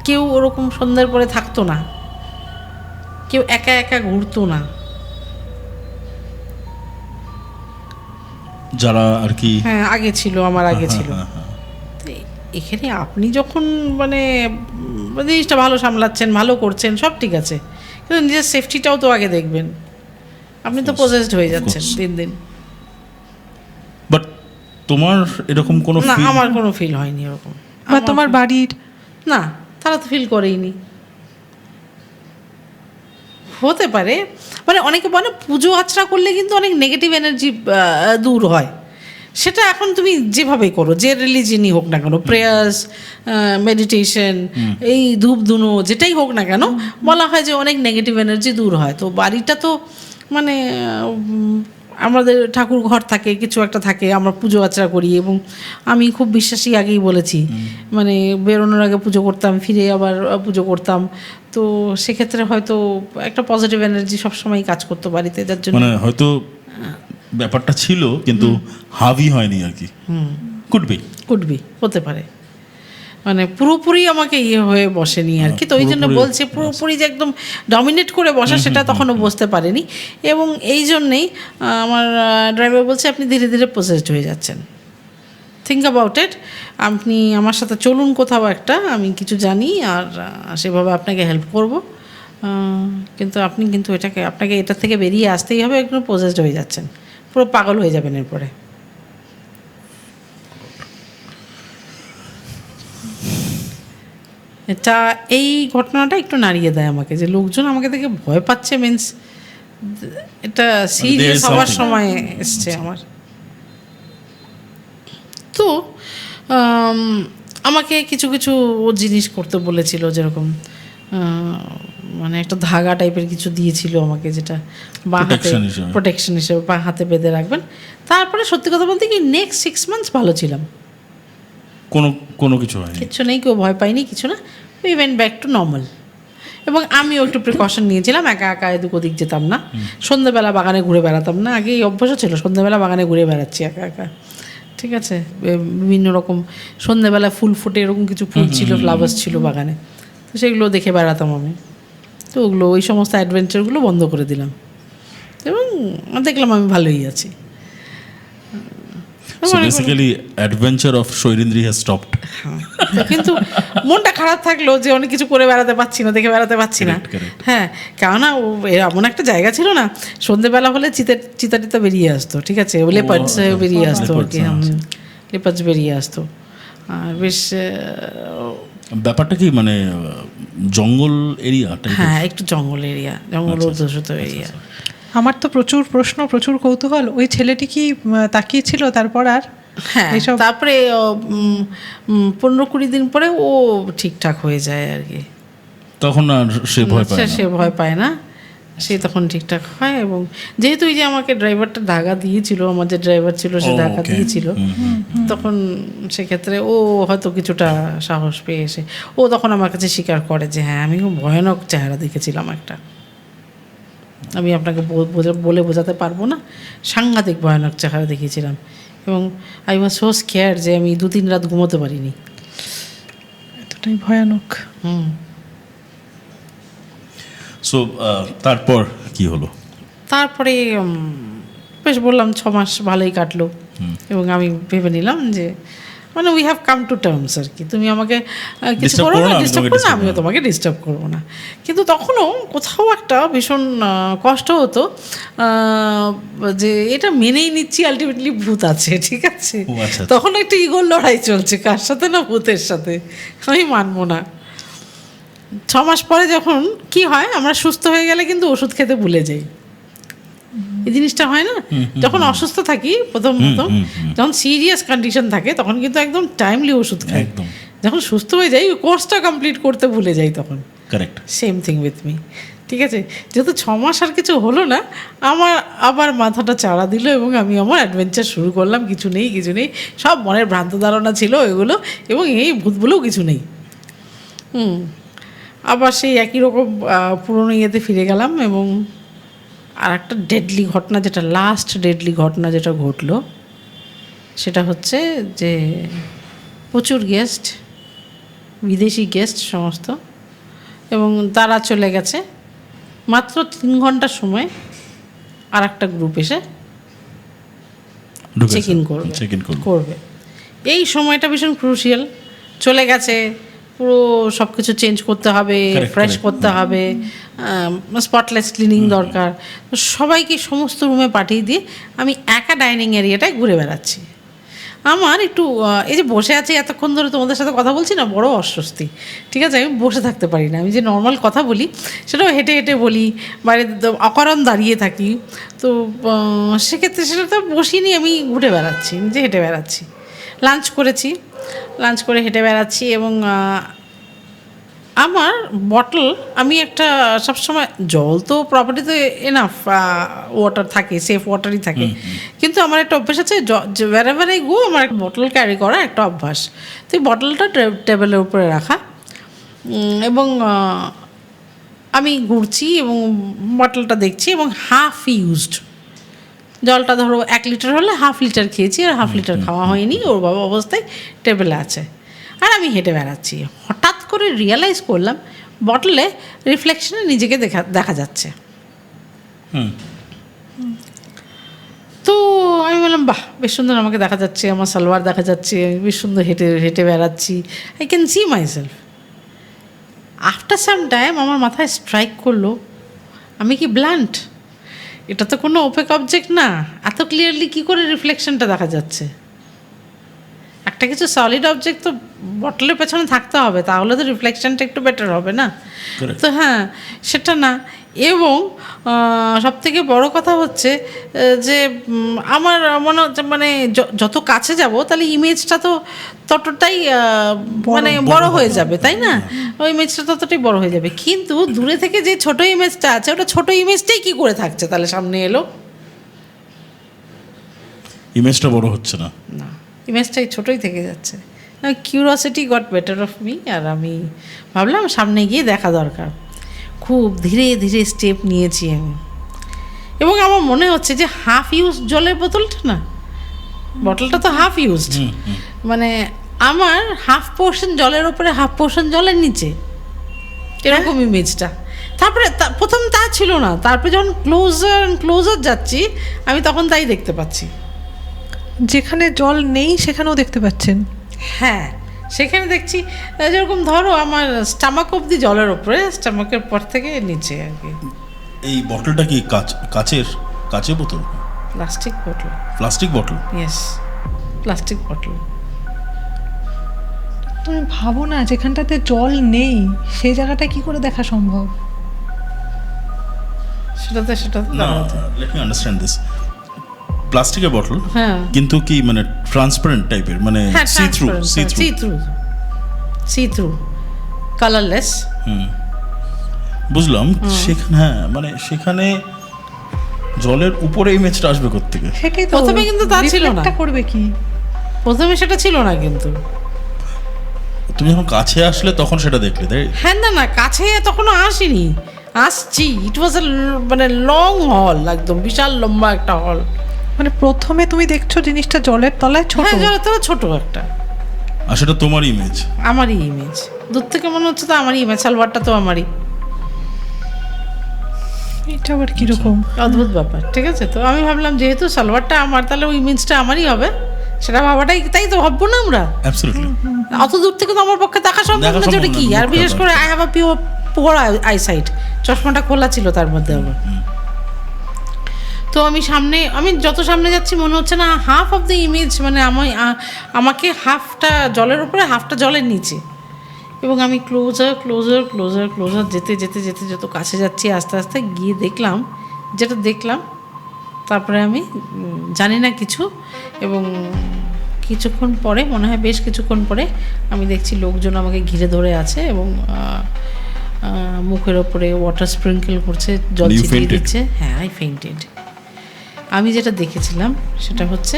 A: কেউ ওরকম সন্ধ্যার পরে থাকতো না, কেউ একা একা ঘুরতো না,
C: যারা আর কি
A: হ্যাঁ আগে ছিল, আমার আগে ছিল। এখানে আপনি যখন মানে জিনিসটা ভালো সামলাচ্ছেন, ভালো করছেন, সব ঠিক আছে, কিন্তু নিজের সেফটিটাও তো আগে দেখবেন। আপনি তো পজেসড হয়ে যাচ্ছেন দিন দিন।
C: বাট তোমার এরকম কোনো
A: না, আমার কোনো ফিল হয়নি এরকম।
B: বা তোমার বাড়ির
A: না, তারা তো ফিল করেইনি। হতে পারে, মানে অনেকে বলে পুজো আচরা করলে কিন্তু অনেক নেগেটিভ এনার্জি দূর হয়। সেটা এখন তুমি যেভাবেই করো, যে রিলিজিয়নই হোক না কেন, প্রেয়ার্স, মেডিটেশন, এই ধূপ ধুনো যেটাই হোক না কেন, বলা হয় যে অনেক নেগেটিভ এনার্জি দূর হয়। তো বাড়িটা তো মানে আমাদের ঠাকুর ঘর থাকে, কিছু একটা থাকে, আমরা পুজো আচরা করি, এবং আমি খুব বিশ্বাসী, আগেই বলেছি, মানে বেরোনোর আগে পুজো করতাম, ফিরে আবার পুজো করতাম। তো সেক্ষেত্রে হয়তো একটা পজিটিভ এনার্জি সবসময় কাজ করতো বাড়িতে, যার জন্য
C: মানে হয়তো ব্যাপারটা ছিল কিন্তু হাভি হয়নি আর কি। কুড বি
A: হতে পারে, মানে পুরোপুরি আমাকে ইয়ে হয়ে বসেনি আর কি। তো ওই জন্য বলছে পুরোপুরি যে একদম ডমিনেট করে বসা, সেটা তখনও বুঝতে পারেনি। এবং এই জন্যেই আমার ড্রাইভার বলছে আপনি ধীরে ধীরে পজেসড হয়ে যাচ্ছেন, থিঙ্ক অ্যাবাউট ইট, আপনি আমার সাথে চলুন কোথাও একটা, আমি কিছু জানি আর সেভাবে আপনাকে হেল্প করব, কিন্তু আপনি কিন্তু আপনাকে এটার থেকে বেরিয়ে আসতেই হবে, একদম পজেসড হয়ে যাচ্ছেন, পুরো পাগল হয়ে যাবেন এরপরে। এটা এই ঘটনাটা একটু নাড়িয়ে দেয় আমাকে, যে লোকজন আমাকে দেখে ভয় পাচ্ছে, মিন্স এটা সিরিয়াস হওয়ার সময় এসছে আমার। তো আমাকে কিছু কিছু জিনিস করতে বলেছিল, যেরকম মানে একটা ধাগা টাইপের কিছু দিয়েছিল আমাকে, যেটা বাঁ হাতে
C: Protection হিসেবে।
A: প্রোটেকশন হিসেবে বাঁ হাতে বেঁধে রাখবেন। তারপরে সত্যি কথা বলতে কি নেক্সট 6 months ভালো ছিলাম,
C: কোনো কিছু হয়নি?
A: কিচ্ছু নেই, কেউ ভয় পাইনি, কিছু না, we went back to normal. এবং আমিও একটু প্রিকশন নিয়েছিলাম, একা একা এদিক ওদিক যেতাম না, সন্ধ্যেবেলা বাগানে ঘুরে বেড়াতাম না, আগে এই অভ্যাসও ছিল, সন্ধ্যেবেলা বাগানে ঘুরে বেড়াচ্ছি একা একা, ঠিক আছে। বিভিন্ন রকম সন্ধ্যেবেলা ফুল ফুটে এরকম কিছু ফুল ছিল, ফ্লাওয়ার্স ছিল বাগানে, তো সেগুলো দেখে বেড়াতাম আমি। তো ওগুলো ওই সমস্ত অ্যাডভেঞ্চারগুলো বন্ধ করে দিলাম এবং দেখলাম আমি ভালোই আছি।
C: So basically, adventure of Shoirindri has stopped.
A: কিন্তু মনটা খারাপ থাকলো যে অনেক কিছু করে বেড়াতে পারছি না, দেখে বেড়াতে পারছি না।
C: Correct.
A: হ্যাঁ, কেননা এমন একটা জায়গা ছিল না, সন্ধেবেলা হলে চিতা টিতা বেরিয়ে আসতো, ঠিক আছে, লেপার্ডস বেরিয়ে আসতো আর কি, লেপার্ডস বেরিয়ে আসতো। আর বেশ
C: ব্যাপারটা কি মানে জঙ্গল এরিয়া?
A: হ্যাঁ, একটু জঙ্গল এরিয়া, জঙ্গল অধ্যুষিত এরিয়া।
B: আমার তো প্রচুর প্রশ্ন, প্রচুর কৌতূহল। ওই ছেলেটি কি তাকিয়েছিল তারপর আর?
A: হ্যাঁ, তারপরে 15-20 দিন পরে ও ঠিকঠাক হয়ে যায় আর কি।
C: তখন আর সে ভয় পায় না?
A: সে ভয় পায় না, সে তখন ঠিকঠাক হয়। এবং যেহেতু এই যে আমাকে ড্রাইভারটা ধাগা দিয়েছিল, আমার যে ড্রাইভার ছিল সে ধাগা দিয়েছিল, তখন সেক্ষেত্রে ও হয়তো কিছুটা সাহস পেয়ে এসে ও তখন আমার কাছে স্বীকার করে যে হ্যাঁ, আমি খুব ভয়ানক চেহারা দেখেছিলাম একটা, আমি আপনাকে বলে বোঝাতে পারবো না, সাংঘাতিক ভয়ানক চেহারা দেখিয়েছিলাম। এবং আই ওয়াজ সো স্কেয়ার যে আমি 2-3 রাত ঘুমোতে পারিনি,
B: এতটাই ভয়ানক।
C: সো তারপর কি হলো?
A: তারপরে বেশ বললাম 6 মাস ভালোই কাটলো এবং আমি ভেবে নিলাম যে মানে we have come to terms আর কি, তুমি আমাকে কিছু করো না, ডিস্টার্ব করো না, আমিও তোমাকে ডিস্টার্ব করবো না। কিন্তু তখনও কোথাও একটা ভীষণ কষ্ট হতো যে এটা মেনেই নিচ্ছি আলটিমেটলি ভূত আছে, ঠিক আছে। তখন একটা ইগোর লড়াই চলছে, কার সাথে না ভূতের সাথে, আমি মানবো না। 6 মাস পরে যখন কি হয়, আমরা সুস্থ হয়ে গেলে কিন্তু ওষুধ খেতে ভুলে যাই, এই জিনিসটা হয় না? যখন অসুস্থ থাকি প্রথম যখন সিরিয়াস কন্ডিশন থাকে তখন কিন্তু একদম টাইমলি ওষুধ খাই, যখন সুস্থ হয়ে যাই কোর্সটা কমপ্লিট করতে ভুলে যাই তখন।
C: Correct,
A: same thing with me, ঠিক আছে। যেহেতু 6 মাস আর কিছু হলো না, আমার আবার মাথাটা চাড়া দিল এবং আমি আমার অ্যাডভেঞ্চার শুরু করলাম। কিছু নেই, সব মনের ভ্রান্ত ধারণা ছিল এগুলো, এবং এই ভূত বলেও কিছু নেই। আবার সেই একই রকম পুরনো ইয়েতে ফিরে গেলাম। এবং আর একটা ডেডলি ঘটনা, যেটা লাস্ট ডেডলি ঘটনা যেটা ঘটলো, সেটা হচ্ছে যে প্রচুর গেস্ট, বিদেশি গেস্ট সমস্ত, এবং তারা চলে গেছে। মাত্র 3 ঘন্টার সময় আর একটা গ্রুপ এসে চেক ইন করবে। এই সময়টা ভীষণ ক্রুশিয়াল। চলে গেছে, পুরো সব কিছু চেঞ্জ করতে হবে, ফ্রেশ করতে হবে, স্পটলেস ক্লিনিং দরকার। সবাইকে সমস্ত রুমে পাঠিয়ে দিয়ে আমি একা ডাইনিং এরিয়াটায় ঘুরে বেড়াচ্ছি। আমার একটু এই যে বসে আছি এতক্ষণ ধরে তোমাদের সাথে কথা বলছি না, বড় অস্বস্তি, ঠিক আছে। আমি বসে থাকতে পারি না, আমি যে নর্মাল কথা বলি সেটাও হেঁটে হেঁটে বলি, বাইরে অকারণ দাঁড়িয়ে থাকি। তো সেক্ষেত্রে সেটা তো বসিনি, আমি ঘুরে বেড়াচ্ছি, নিজে হেঁটে বেড়াচ্ছি। লাঞ্চ করেছি, লাঞ্চ করে হেঁটে বেড়াচ্ছি। এবং আমার বটল, আমি একটা সবসময় জল তো প্রপার্টিতে এনাফ ওয়াটার থাকে, সেফ ওয়াটারই থাকে, কিন্তু আমার একটা অভ্যাস আছে, wherever I go আমার একটা বটল ক্যারি করা একটা অভ্যাস। তো এই বটলটা টেবিলের উপরে রাখা, এবং আমি ঘুরছি এবং বটলটা দেখছি, এবং হাফ ইউজড জলটা ধরো 1 লিটার হলে 1/2 লিটার খেয়েছি, আর 1/2 লিটার খাওয়া হয়নি, ওর বাবা অবস্থায় টেবিলে আছে। আর আমি হেঁটে বেড়াচ্ছি, হঠাৎ করে রিয়েলাইজ করলাম বটলে রিফ্লেকশনে নিজেকে দেখা যাচ্ছে। তো আমি বললাম বাহ, বেশ সুন্দর আমাকে দেখা যাচ্ছে, আমার সালোয়ার দেখা যাচ্ছে, বেশ সুন্দর হেঁটে হেঁটে বেড়াচ্ছি, I can see myself. After some time আমার মাথায় স্ট্রাইক করলো, আমি কি ব্লান্ট? এটা তো কোনো ওপেক অবজেক্ট না, এত ক্লিয়ারলি কী করে রিফ্লেকশনটা দেখা যাচ্ছে? একটা কিছু সলিড অবজেক্ট তো বটলের পেছনে থাকতে হবে, তাহলে তো রিফ্লেকশনটা একটু বেটার হবে না? তো হ্যাঁ, সেটা না। এবং সবথেকে বড় কথা হচ্ছে যে আমার মনে হচ্ছে মানে যত কাছে যাব তাহলে ইমেজটা তো ততটাই মানে বড় হয়ে যাবে, তাই না? ওই ইমেজটা ততটাই বড় হয়ে যাবে, কিন্তু দূরে থেকে যে ছোট ইমেজটা আছে ওটা ছোট ইমেজটাই কি করে থাকছে তাহলে সামনে এলো?
C: ইমেজটা বড় হচ্ছে না।
A: না, ইমেজটাই ছোটোই থেকে যাচ্ছে। Curiosity got better of me, আর আমি ভাবলাম সামনে গিয়ে দেখা দরকার। খুব ধীরে ধীরে স্টেপ নিয়েছি আমি, এবং আমার মনে হচ্ছে যে হাফ ইউজ জলের বোতলটা না, বটলটা তো হাফ ইউজড, মানে আমার হাফ পোর্শন জলের ওপরে হাফ পোর্শন জলের নিচে, এরকম ইমেজটা। তারপরে প্রথম তা ছিল না, তারপরে যখন ক্লোজার যাচ্ছি আমি তখন তাই দেখতে পাচ্ছি।
B: যেখানে জল নেই সেখানেও দেখতে পাচ্ছেন?
A: হ্যাঁ, সেখানে দেখছি যেরকম ধরো আমার স্টামাক অবধি জলের ওপরে, স্টামাকের পর থেকে নিচে আর কি।
C: এই বটলটা কি কাচের বোতল?
A: Plastic bottle.
C: Plastic bottle?
A: Yes, plastic bottle.
B: তুমি ভাবো না, যেখানটাতে জল নেই সেই জায়গাটা কি করে দেখা সম্ভব?
A: সেটাতে
C: না, লেট মি আন্ডারস্ট্যান্ড দিস। প্লাস্টিকের বটল,
A: হ্যাঁ,
C: কিন্তু কি মানে ট্রান্সপারেন্ট টাইপের, মানে সি থ্রু,
A: কালারলেস।
C: বুঝলাম। সেখানে হ্যাঁ, মানে সেখানে জলের উপরে ইমেজটা আসবে কোত্থেকে?
B: সেটাই তো,
A: প্রথমে কিন্তু তা ছিল না।
B: রিফ্লেক্টটা করবে কি?
A: প্রথমে সেটা ছিল না, কিন্তু
C: তুমি যখন কাছে আসলে তখন সেটা দেখলে, তাই?
A: হ্যাঁ, না কাছে তখনও আসিনি, আসছি। ইট ওয়াজ মানে লং হল, একদম বিশাল লম্বা একটা হল।
B: মানে প্রথমে তুমি দেখছো জিনিসটা জলের তলায় ছোট?
A: হ্যাঁ, জলের তলায় ছোট একটা।
C: আর সেটা তোমার ইমেজ?
A: আমারই ইমেজ। দূর থেকে মনে হচ্ছে তো আমারই ইমেজ, সালোয়ারটা তো আমারই।
B: এটা আবার কিরকম
A: অদ্ভুত ব্যাপার। ঠিক আছে, তো আমি ভাবলাম যেহেতু সালোয়ারটা আমার, তাহলে ওই ইমেজটা আমারই হবে, সেটা ভাবাটাই, তাই তো ভাববো না আমরা?
C: অ্যাবসলিউটলি।
A: অত দূর থেকে তো আমার পক্ষে দেখা সম্ভব না, যেটা কি। আর বিশেষ করে I have a poor eyesight, চশমাটা খোলা ছিল তার মধ্যে আবার। তো আমি যত সামনে যাচ্ছি মনে হচ্ছে না হাফ অফ দ্য ইমেজ, মানে আমাকে হাফটা জলের উপরে হাফটা জলের নিচে, এবং আমি ক্লোজার যেতে যত কাছে যাচ্ছি আস্তে আস্তে গিয়ে যেটা দেখলাম, তারপরে আমি জানি না কিছু, এবং কিছুক্ষণ পরে, মনে হয় বেশ কিছুক্ষণ পরে, আমি দেখছি লোকজন আমাকে ঘিরে ধরে আছে এবং মুখের ওপরে ওয়াটার স্প্রিঙ্কেল করছে, জল ছিটিয়ে দিচ্ছে। হ্যাঁ, আই ফেইন্টেড। আমি যেটা দেখেছিলাম সেটা হচ্ছে,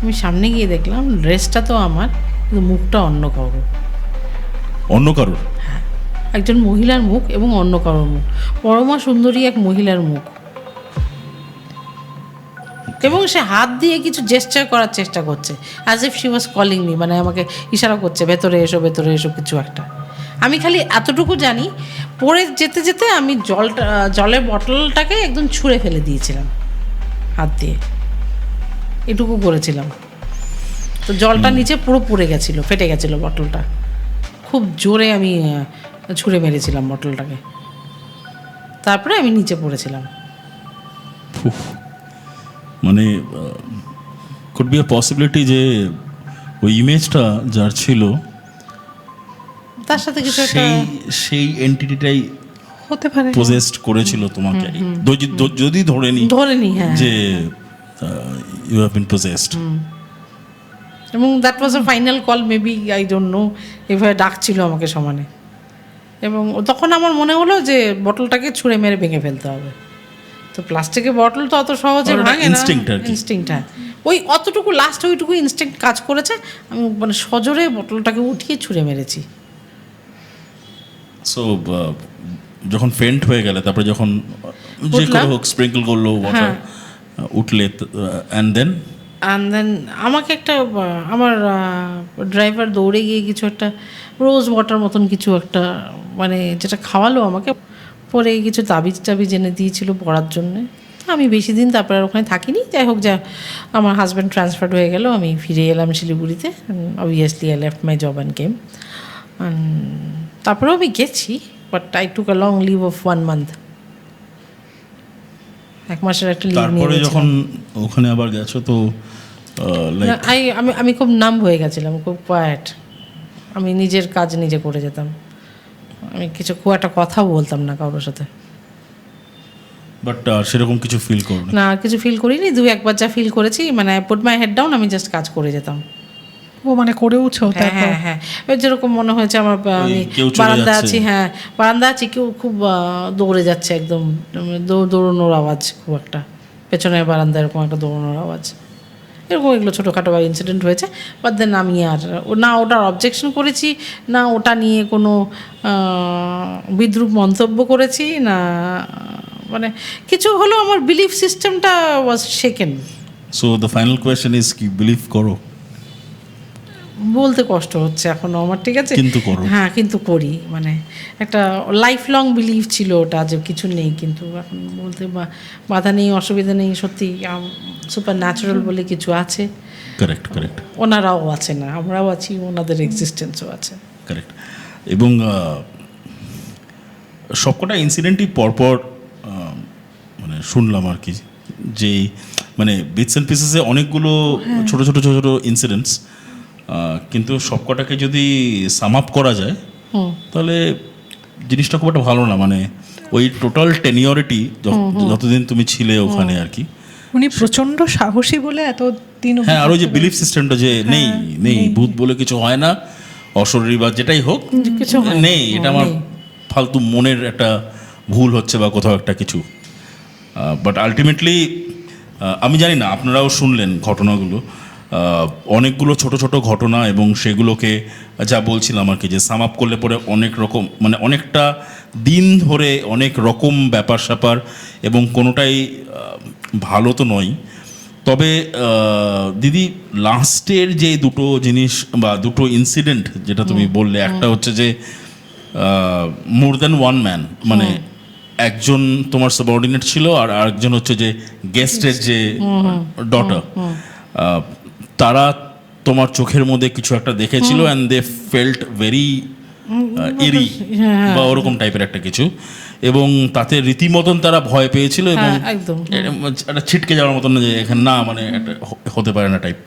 A: আমি সামনে গিয়ে দেখলাম ড্রেসটা তো আমার, কিন্তু মুখটা অন্য কারোর। হ্যাঁ, একজন মহিলার মুখ এবং অন্য কারোর মুখ, পরমা সুন্দরী এক মহিলার মুখ, এবং সে হাত দিয়ে কিছু জেস্চার করার চেষ্টা করছে, as if she was calling me, মানে আমাকে ইশারা করছে ভেতরে এসো কিছু একটা। আমি খালি এতটুকু জানি, পড়ে যেতে যেতে আমি জলের বটলটাকে একদম ছুঁড়ে ফেলে দিয়েছিলাম হাত দিয়ে, এটুকু করেছিলাম। তো জলটা নিচে পুরো পড়ে গেছিলো, ফেটে গেছিলো বটলটা। খুব জোরে আমি ছুঁড়ে মেরেছিলাম বটলটাকে, তারপরে আমি নিচে পড়েছিলাম।
C: মানে কুড বি আ পসিবিলিটি যে ওই ইমেজটা যার ছিল
A: তার সাথে কিছু একটা,
C: সেই এন্টিটিটাই
B: হতে পারে
C: পজেসড করেছিল তোমাকে, যদি ধরে নি
A: হ্যাঁ,
C: যে ইউ হ্যাভ বিন পজেসড।
A: এবং that was a final call, maybe, I don't know, এভাবে ডাকছিল আমাকে সমানে। এবং তখন আমার মনে হলো যে বটলটাকে ছুঁড়ে মেরে ভেঙে ফেলতে হবে। তো প্লাস্টিকের বটল তো অত সহজে ভাঙে না, ইনস্টিংক্ট। হ্যাঁ, ওই অতটুকু লাস্টে ওইটুকু ইনস্টিংক্ট কাজ করেছে, আমি মানে সজোরে বটলটাকে উঠিয়ে ছুঁড়ে মেরেছি।
C: সো যখন ফেন্ট হয়ে গেলে, তারপরে যখন যে করে হোক স্প্রিঙ্কল করলো ওয়াটার, উঠলে, অ্যান্ড দেন
A: আমাকে একটা আমার ড্রাইভার দৌড়ে গিয়ে কিছু একটা রোজ ওয়াটার মতন কিছু একটা, মানে যেটা খাওয়ালো আমাকে, পরে কিছু তাবিজ এনে দিয়েছিল পড়ার জন্যে। আমি বেশি দিন তারপরে আর ওখানে থাকিনি। যাই হোক, আমার হাজব্যান্ড ট্রান্সফার হয়ে গেল, আমি ফিরে এলাম শিলিগুড়িতে। Obviously I left my job and কেম। তারপরেও আমি গেছি, but I took a long live of 1 month। 1 মাসের একটা লিভ নিয়ে।
C: তারপরে যখন ওখানে আবার গেছো, তো
A: আমি খুব নাম হয়ে গেছিলাম, খুব কোয়াইট। আমি নিজের কাজ নিজে করে যেতাম, আমি খুব একটা কথাও বলতাম না কারোর সাথে।
C: বাট সেরকম কিছু ফিল করো
A: না, কিছু ফিল করিনি। 2-1 বার যা ফিল করেছি, মানে I put my head down, আমি জাস্ট কাজ করে যেতাম।
B: ও মানে করেওছো
A: হ্যাঁ
B: তারপর?
A: হ্যাঁ হ্যাঁ, ওই যেরকম মনে হয়েছে আমার আমি
C: কেউ চলে
A: বারান্দা
C: যাচ্ছে।
A: আছি, হ্যাঁ বারান্দা আছি, কেউ খুব দৌড়ে যাচ্ছে একদম, দৌড়ানোর আওয়াজ খুব একটা, পেছনের বারান্দা এরকম একটা দৌড়ানোর আওয়াজ, এরকম এগুলো ছোটোখাটো ইনসিডেন্ট হয়েছে। বাট দেন আমি আর না ওটার অবজেকশন করেছি, না ওটা নিয়ে কোনো বিদ্রূপ মন্তব্য করেছি, না মানে কিছু হলো, আমার বিলিফ সিস্টেমটা was shaken.
C: So the final question is, কি বিলিভ করো?
A: বলতে কষ্ট হচ্ছে এখনো আমার, ঠিক আছে,
C: কিন্তু করো।
A: হ্যাঁ কিন্তু করি, মানে একটা লাইফ লং বিলিভ ছিল ওটা, যে কিছু নেই, কিন্তু এখন বলতে বাধা নেই, অসুবিধা নেই, সত্যি সুপার ন্যাচারাল বলে কিছু আছে,
C: কারেক্ট কারেক্ট
A: ওনারাও আছে, না আমরাও আছি, ওনাদের এক্সিস্টেন্সও আছে।
C: কারেক্ট। এবং সবকটা ইনসিডেন্টই পরপর মানে শুনলাম আর কি, যে মানে বিটস অ্যান্ড পিসেসে অনেকগুলো ছোট ছোট ছোট ছোট ইনসিডেন্টস, কিন্তু সবকটাকে যদি সাম আপ করা যায় তাহলে জিনিসটা খুব একটা ভালো না। মানে ওই টোটাল টেনিয়রিটি যতদিন তুমি ছিলে ওখানে আর কি,
B: উনি প্রচন্ড সাহসী বলে এতদিন
C: হ্যাঁ, আর ওই যে বিলিফ সিস্টেমটা যে নেই নেই ভূত বলে কিছু হয় না, অশরীরী বা যেটাই হোক
A: কিছু হয় না।
C: নেই, এটা আমার ফালতু মনের একটা ভুল হচ্ছে বা কোথাও একটা কিছু। বাট আলটিমেটলি আমি জানি না, আপনারাও শুনলেন ঘটনাগুলো, অনেকগুলো ছোট ছোট ঘটনা, এবং সেগুলোকে যা বলছিলাম আর কি, যে সাম আপ করলে পরে অনেক রকম, মানে অনেকটা দিন ধরে অনেক রকম ব্যাপার স্যাপার, এবং কোনোটাই ভালো তো নয়। তবে দিদি, লাস্টের যে দুটো জিনিস বা দুটো ইনসিডেন্ট যেটা তুমি বললে, একটা হচ্ছে যে মোর দ্যান ওয়ান ম্যান, মানে একজন তোমার সাবঅর্ডিনেট ছিল, আর আরেকজন হচ্ছে যে গেস্টের যে ডটার, তারা তোমার চোখের মধ্যে কিছু একটা দেখেছিল, অ্যান্ড দে ফেল্ট ভেরি এরি বা ওরকম টাইপের একটা কিছু, এবং তাতে রীতিমতন তারা ভয় পেয়েছিল, এবং
A: একদম
C: একটা ছিটকে যাওয়ার মতন না, যে এখানে না, মানে একটা হতে পারে না টাইপ।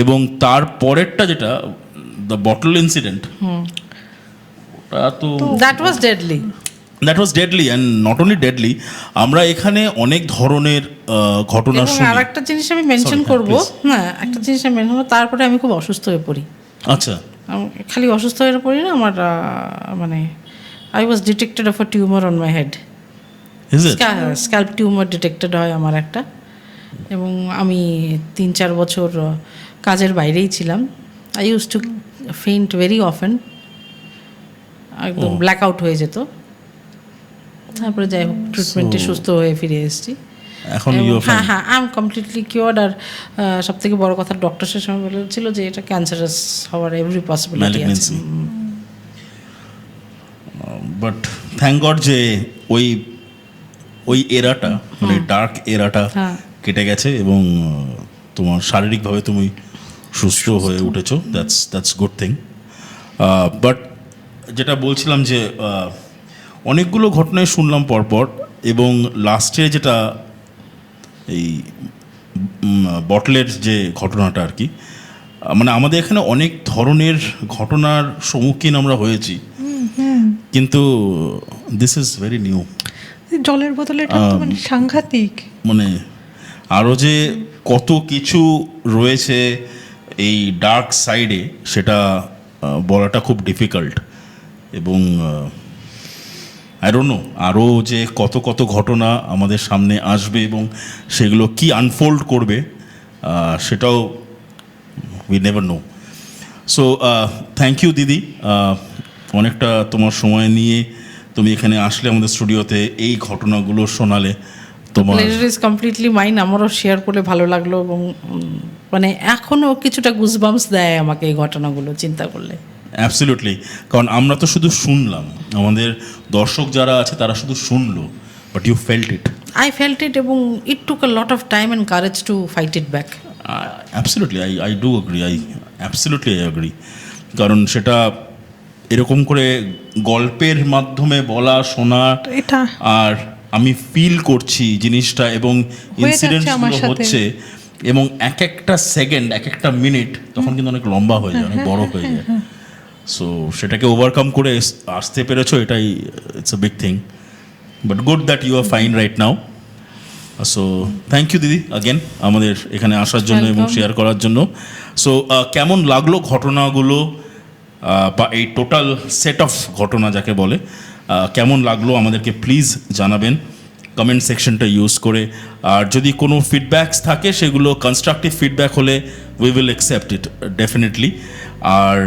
C: এবং তার পরেরটা যেটা দ্য বটল ইনসিডেন্ট, ওটা তো
A: that was deadly.
C: That was deadly, and not only deadly, আমরা এখানে অনেক ধরনের ঘটনা
A: এবং
C: শুনি।
A: আর একটা জিনিস আমি মেনশন
C: Sorry,
A: করবো,
C: please.
A: হ্যাঁ একটা জিনিস আমি মেনশন করবো, তারপরে আমি খুব অসুস্থ হয়ে পড়ি।
C: আচ্ছা,
A: আমি খালি অসুস্থ হয়ে পড়ি না, আমার মানে I was detected of a tumour on my head,
C: is it?
A: Scalp tumour detected হয় আমার একটা, এবং আমি 3-4 বছর কাজের বাইরেই ছিলাম। I use to faint very often, একদম ব্ল্যাক আউট হয়ে যেত। তারপরে যাই হোক ট্রিটমেন্টে সুস্থ হয়ে ফিরে এসেছি।
C: এখন
A: হ্যাঁ হ্যাঁ, আই এম কমপ্লিটলি কিওর্ড। আর সব থেকে বড় কথা, ডক্টর সে সময় বলেছিল যে এটা ক্যান্সারাস হওয়ার এভরি পসিবিলিটি আছে।
C: ম্যালিগনেন্সি। বাট থ্যাংক গড যে ওই ওই এরাটা, মানে ডার্ক এরাটা
A: হ্যাঁ।
C: কেটে গেছে, এবং তোমার শারীরিকভাবে তুমি সুস্থ হয়ে উঠেছো। That's good thing. বাট যেটা বলছিলাম যে অনেকগুলো ঘটনায় শুনলাম পরপর, এবং লাস্টে যেটা এই বটলের যে ঘটনাটা আর কি, মানে আমাদের এখানে অনেক ধরনের ঘটনার সম্মুখীন আমরা হয়েছি, কিন্তু দিস ইজ ভেরি নিউ।
B: জলের বোতলে এটা তো মানে সাংঘাতিক।
C: মানে আরও যে কত কিছু রয়েছে এই ডার্ক সাইডে, সেটা বলাটা খুব ডিফিকাল্ট। এবং আই ডোন্ট নো আরও যে কত কত ঘটনা আমাদের সামনে আসবে, এবং সেগুলো কি আনফোল্ড করবে, সেটাও we never know. So thank you দিদি, অনেকটা তোমার সময় নিয়ে তুমি এখানে আসলে আমাদের স্টুডিওতে, এই ঘটনাগুলো শোনালে। তোমার
A: প্লেজার ইজ কমপ্লিটলি মাইন। আমারও শেয়ার করলে ভালো লাগলো, এবং মানে এখনও কিছুটা গুজবাম্পস দেয় আমাকে এই ঘটনাগুলো চিন্তা করলে।
C: অ্যাবসলিউটলি, কারণ আমরা তো শুধু শুনলাম, আমাদের দর্শক যারা আছে তারা শুধু শুনলো, but you felt it.
A: I felt it, এবং it took a lot of time and courage to fight it back.
C: Absolutely, I do agree, absolutely I agree. কারণ সেটা এরকম করে গল্পের মাধ্যমে বলা, শোনা,
B: এটা
C: আর আমি ফিল করছি জিনিসটা, এবং ইনসিডেন্টসগুলো হচ্ছে, এবং এক একটা সেকেন্ড, এক একটা মিনিট তখন কিন্তু অনেক লম্বা হয়ে যায়, অনেক বড় হয়ে যায়। সো সেটাকে ওভারকাম করে আসতে পেরেছো, এটাই it's a big thing. But good that you are fine right now. So thank you দিদি আগেন আমাদের এখানে আসার জন্য এবং
A: Welcome.
C: শেয়ার করার জন্য। সো কেমন লাগলো ঘটনাগুলো বা এই টোটাল সেট অফ ঘটনা যাকে বলে কেমন লাগলো আমাদেরকে প্লিজ জানাবেন কমেন্ট সেকশনটা ইউজ করে। আর যদি কোনো ফিডব্যাকস থাকে সেগুলো কনস্ট্রাকটিভ ফিডব্যাক হলে we will accept it definitely. আর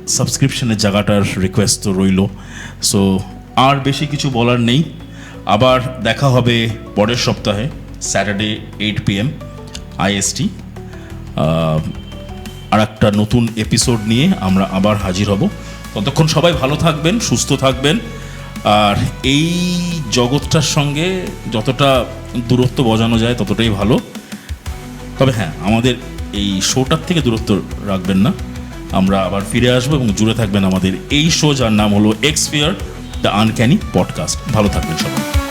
C: সাবস্ক্রিপশনের জায়গাটার রিকোয়েস্ট তো রইল। সো আর বেশি কিছু বলার নেই, আবার দেখা হবে পরের সপ্তাহে স্যাটারডে 8 PM IST আর একটা নতুন এপিসোড নিয়ে আমরা আবার হাজির হব। ততক্ষণ সবাই ভালো থাকবেন, সুস্থ থাকবেন, আর এই জগৎটার সঙ্গে যতটা দূরত্ব বজানো যায় ততটাই ভালো। তবে হ্যাঁ, আমাদের এই শোটার থেকে দূরত্ব রাখবেন না, আমরা আবার ফিরে আসবো এবং জুড়ে থাকবেন আমাদের এই শো যার নাম হলো এক্সফিয়ার দ্য আনক্যানি পডকাস্ট। ভালো থাকবেন সবাই।